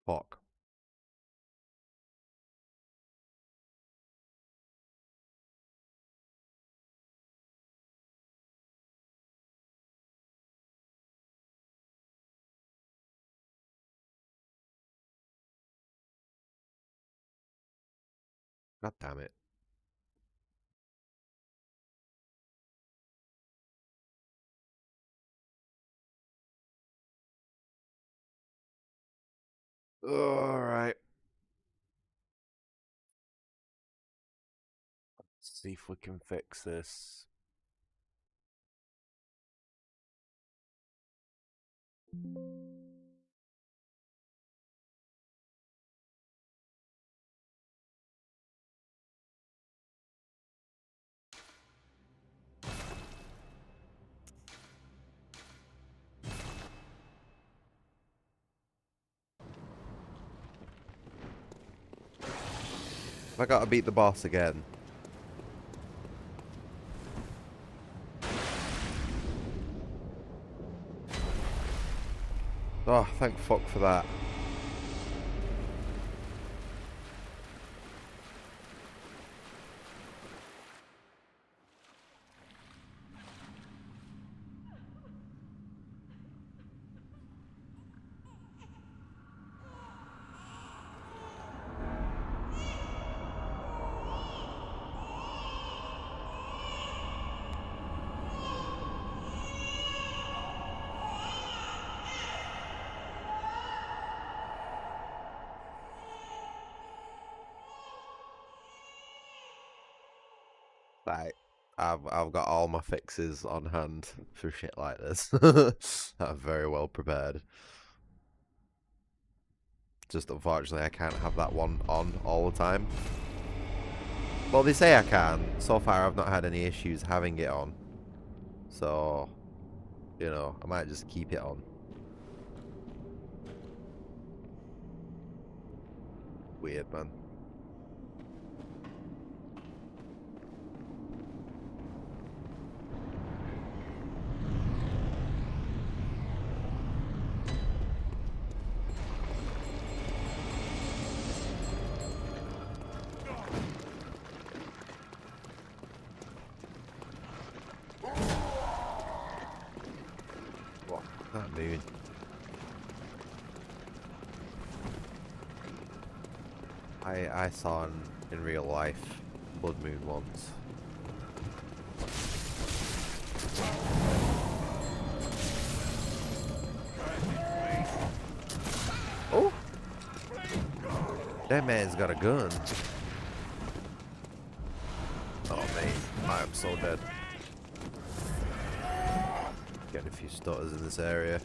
Fuck. God damn it. Alright. Let's see if we can fix this. I gotta beat the boss again. Oh, thank fuck for that. Right. I've got all my fixes on hand for shit like this. I'm very well prepared. Just unfortunately I can't have that one on all the time. Well, they say I can. So far I've not had any issues having it on. So, you know, I might just keep it on. Weird, man. That moon. I saw in real life blood moon once. Oh! That man's got a gun. Oh mate, I am so dead. Getting a few stutters in this area.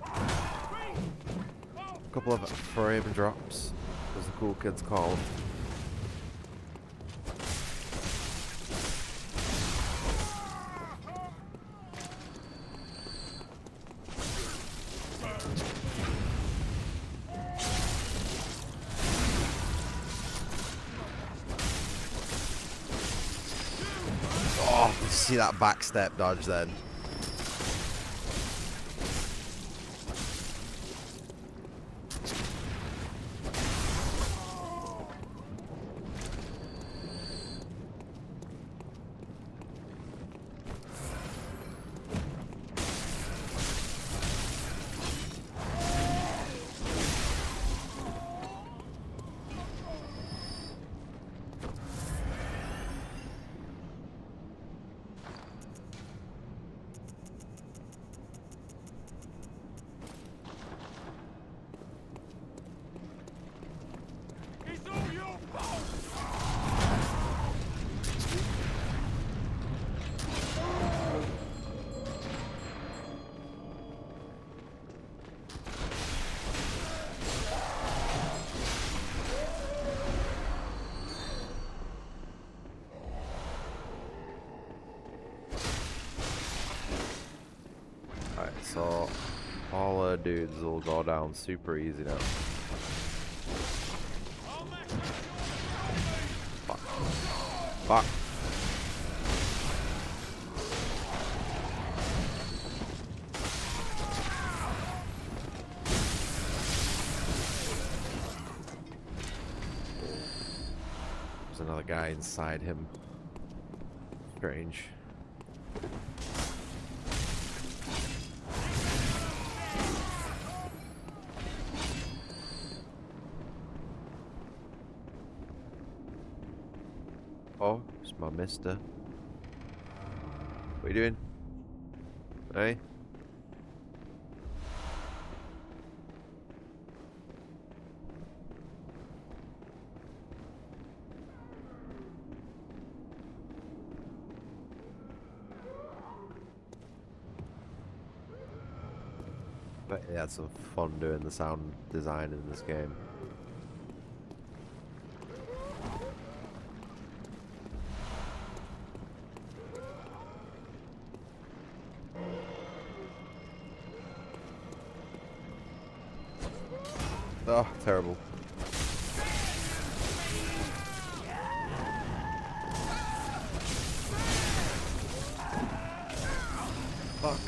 A couple of frame drops, as the cool kids call them. Oh, you see that backstep dodge then? dudes will go down super easy now. Fuck. Fuck. There's another guy inside him. Strange. Oh, it's my mister. What are you doing? Hey? But he had some fun doing the sound design in this game. Oh, terrible. Fuck.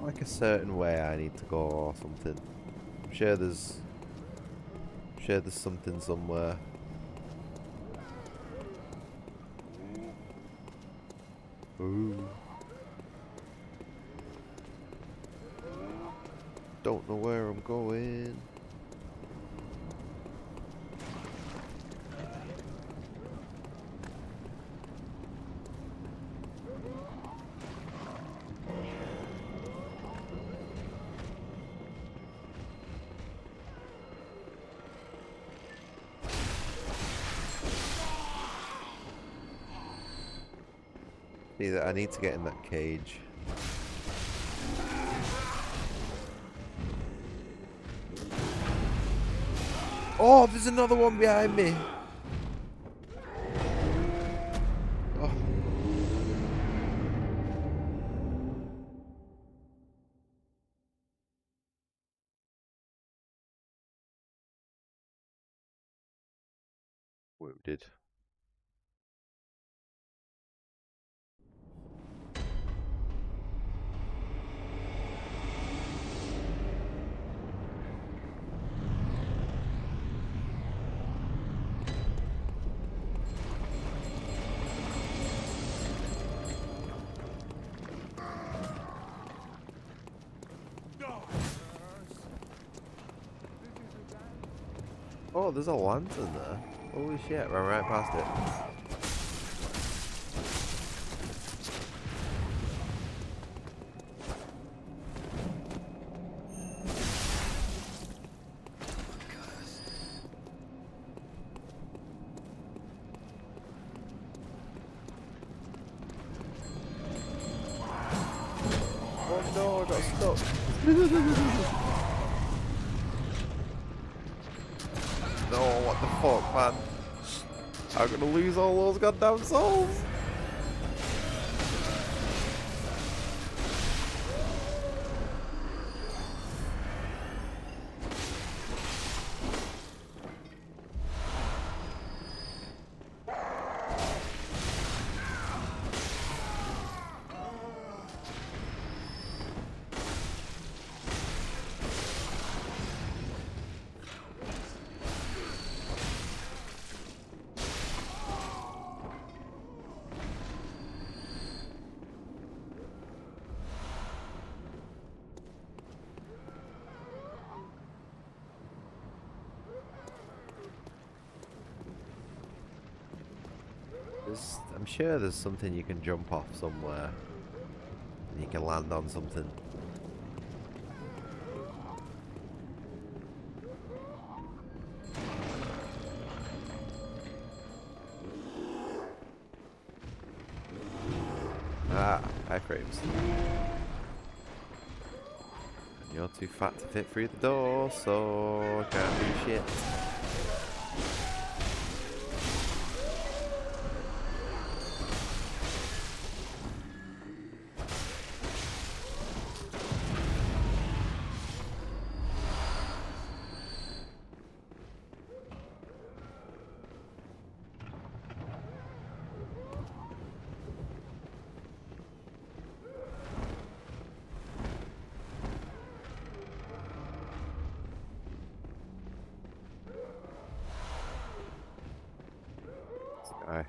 Like a certain way I need to go or something. I'm sure there's something somewhere. Ooh. Don't know where I'm going. I need to get in that cage. Oh, there's another one behind me. Oh. Wounded. Oh, there's a lantern there. Holy shit, ran right past it. Oh no, I got stuck. No, what the fuck, man? I'm gonna lose all those goddamn souls. I'm sure there's something you can jump off somewhere. And you can land on something. Iframes. You're too fat to fit through the door, so I can't do shit. Guy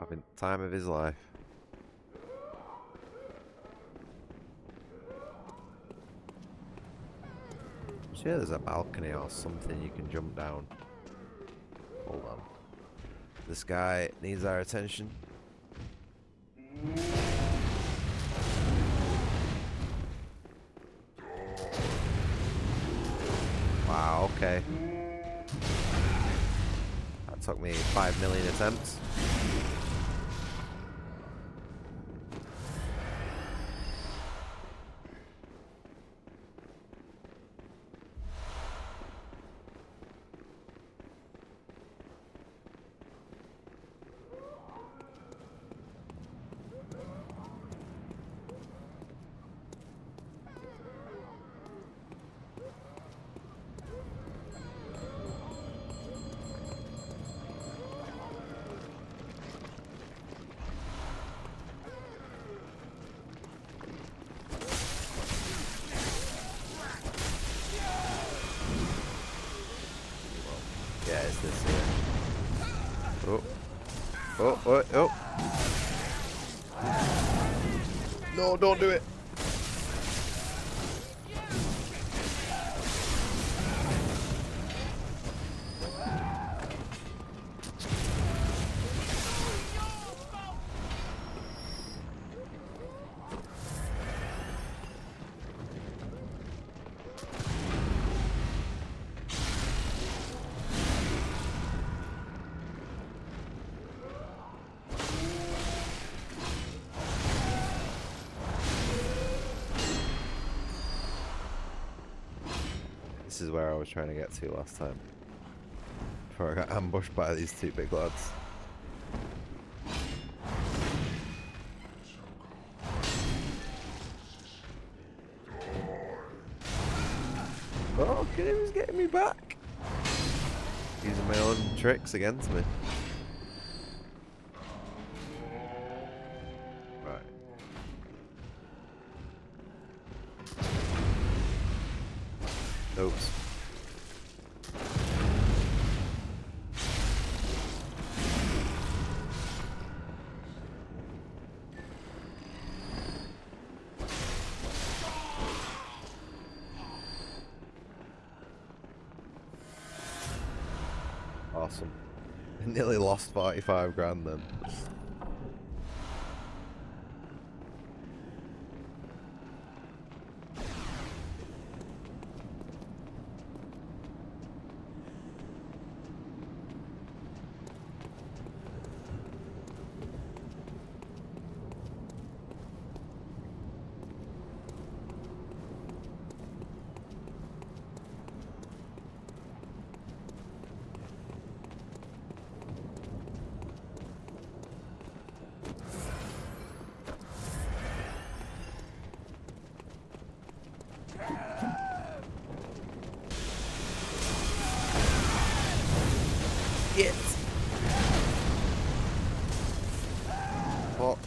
having the time of his life. I'm sure there's a balcony or something you can jump down. Hold on. This guy needs our attention. Wow, okay. That took me 5 million attempts. Yeah, it's this here. Oh. Oh, oh, oh. No, don't do it. This is where I was trying to get to last time. Before I got ambushed by these two big lads. Oh, look at him, he's getting me back. Using my own tricks against me. Right. Oops. Awesome. Nearly lost 45 grand then. Shit! What?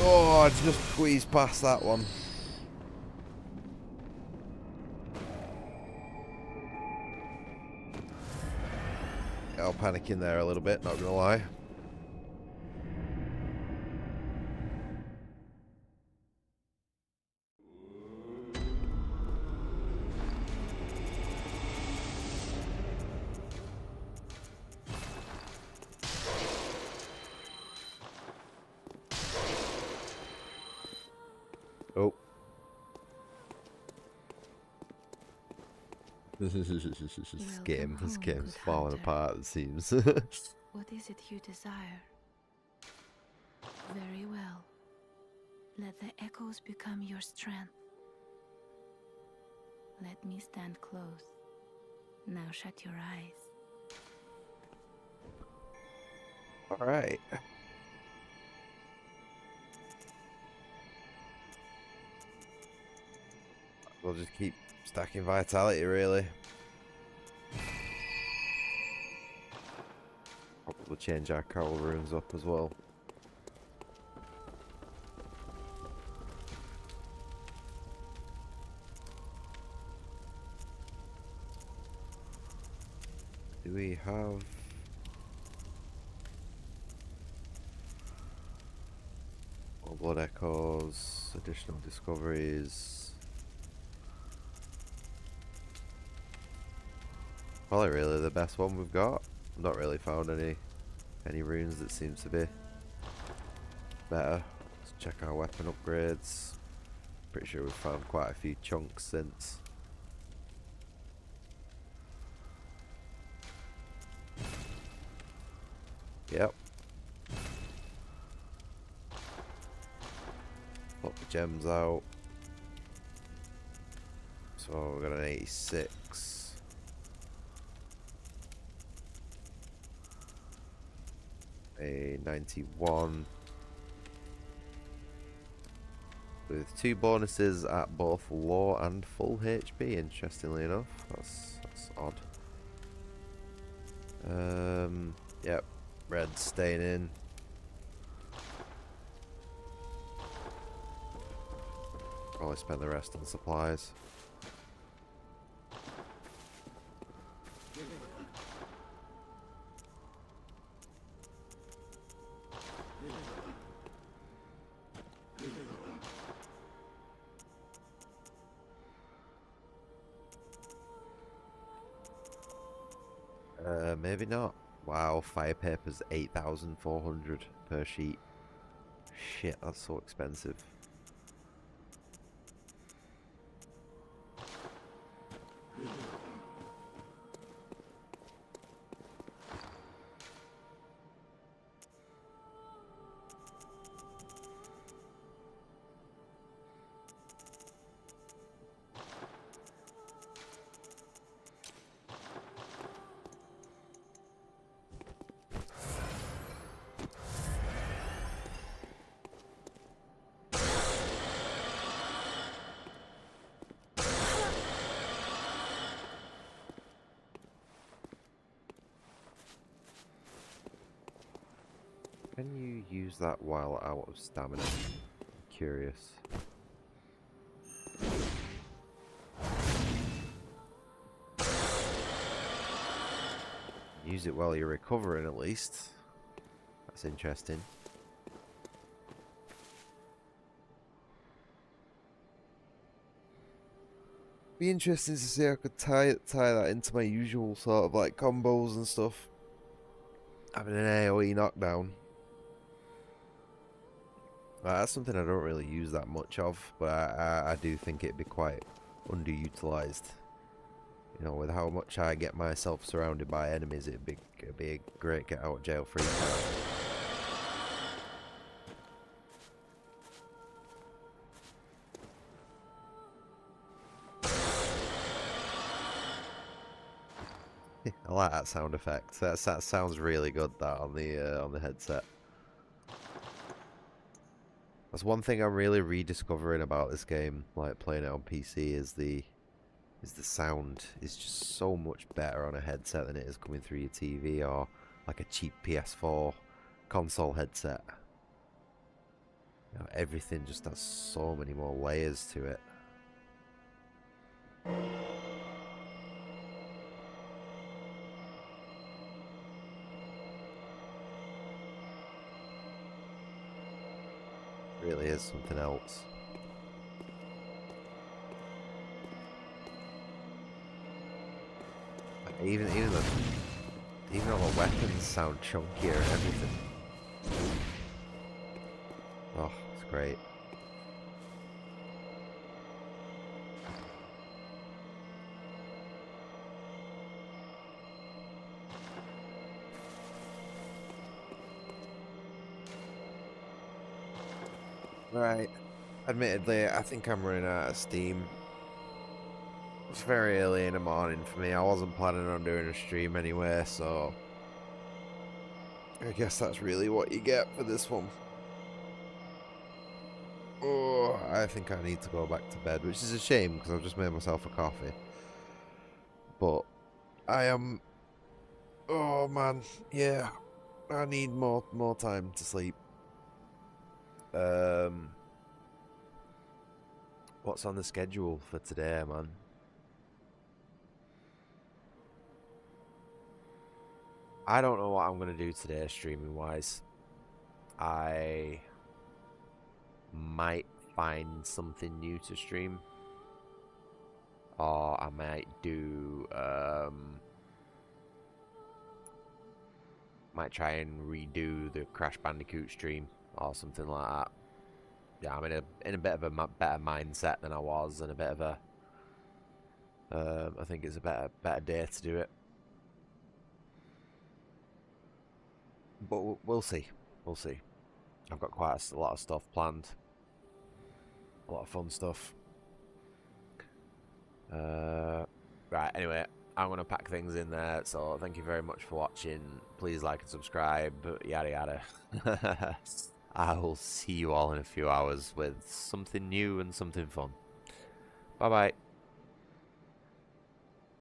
Oh, I just squeezed past that one. I'll panic in there a little bit, not gonna lie. Oh. This game's home, good falling hunter. apart, it seems. What is it you desire? Very well. Let the echoes become your strength. Let me stand close. Now shut your eyes. Alright. We'll just keep stacking vitality, really. Probably change our cowl runes up as well. Do we have... more blood echoes, additional discoveries? Probably really the best one we've got. Not really found any runes that seems to be better. Let's check our weapon upgrades. Pretty sure we've found quite a few chunks since. Yep. Put the gems out. So we've got an 86. A 91. With 2 bonuses at both low and full HP, interestingly enough. That's odd. Yep. Red staying in. Probably spend the rest on supplies. Maybe not. Wow, fire paper's 8,400 per sheet. Shit, that's so expensive. Can you use that while out of stamina? Curious. Use it while you're recovering at least. That's interesting. Be interesting to see how I could tie that into my usual sort of like combos and stuff. Having an AoE knockdown. That's something I don't really use that much of, but I do think it'd be quite underutilized. You know, with how much I get myself surrounded by enemies, it'd be a great get out of jail free card. I like that sound effect. That sounds really good. That on the headset. That's one thing I'm really rediscovering about this game, like playing it on PC, is the sound is just so much better on a headset than it is coming through your TV or like a cheap PS4 console headset. You know, everything just has so many more layers to it. Really is something else. Like even all the weapons sound chunkier and everything. Oh, it's great. Right. Admittedly, I think I'm running out of steam. It's very early in the morning for me. I wasn't planning on doing a stream anyway, so I guess that's really what you get for this one. Oh, I think I need to go back to bed, which is a shame because I've just made myself a coffee. But I am. Oh man, yeah. I need more time to sleep. What's on the schedule for today, man? I don't know what I'm gonna do today, streaming wise. I might find something new to stream, or I might do might try and redo the Crash Bandicoot stream or something like that. Yeah, I'm in a bit of a better mindset than I was, and a bit of a I think it's a better day to do it. But we'll see. We'll see. I've got quite a lot of stuff planned. A lot of fun stuff. Right, anyway, I'm going to pack things in there. So thank you very much for watching. Please like and subscribe. Yada yada. I will see you all in a few hours with something new and something fun. Bye bye.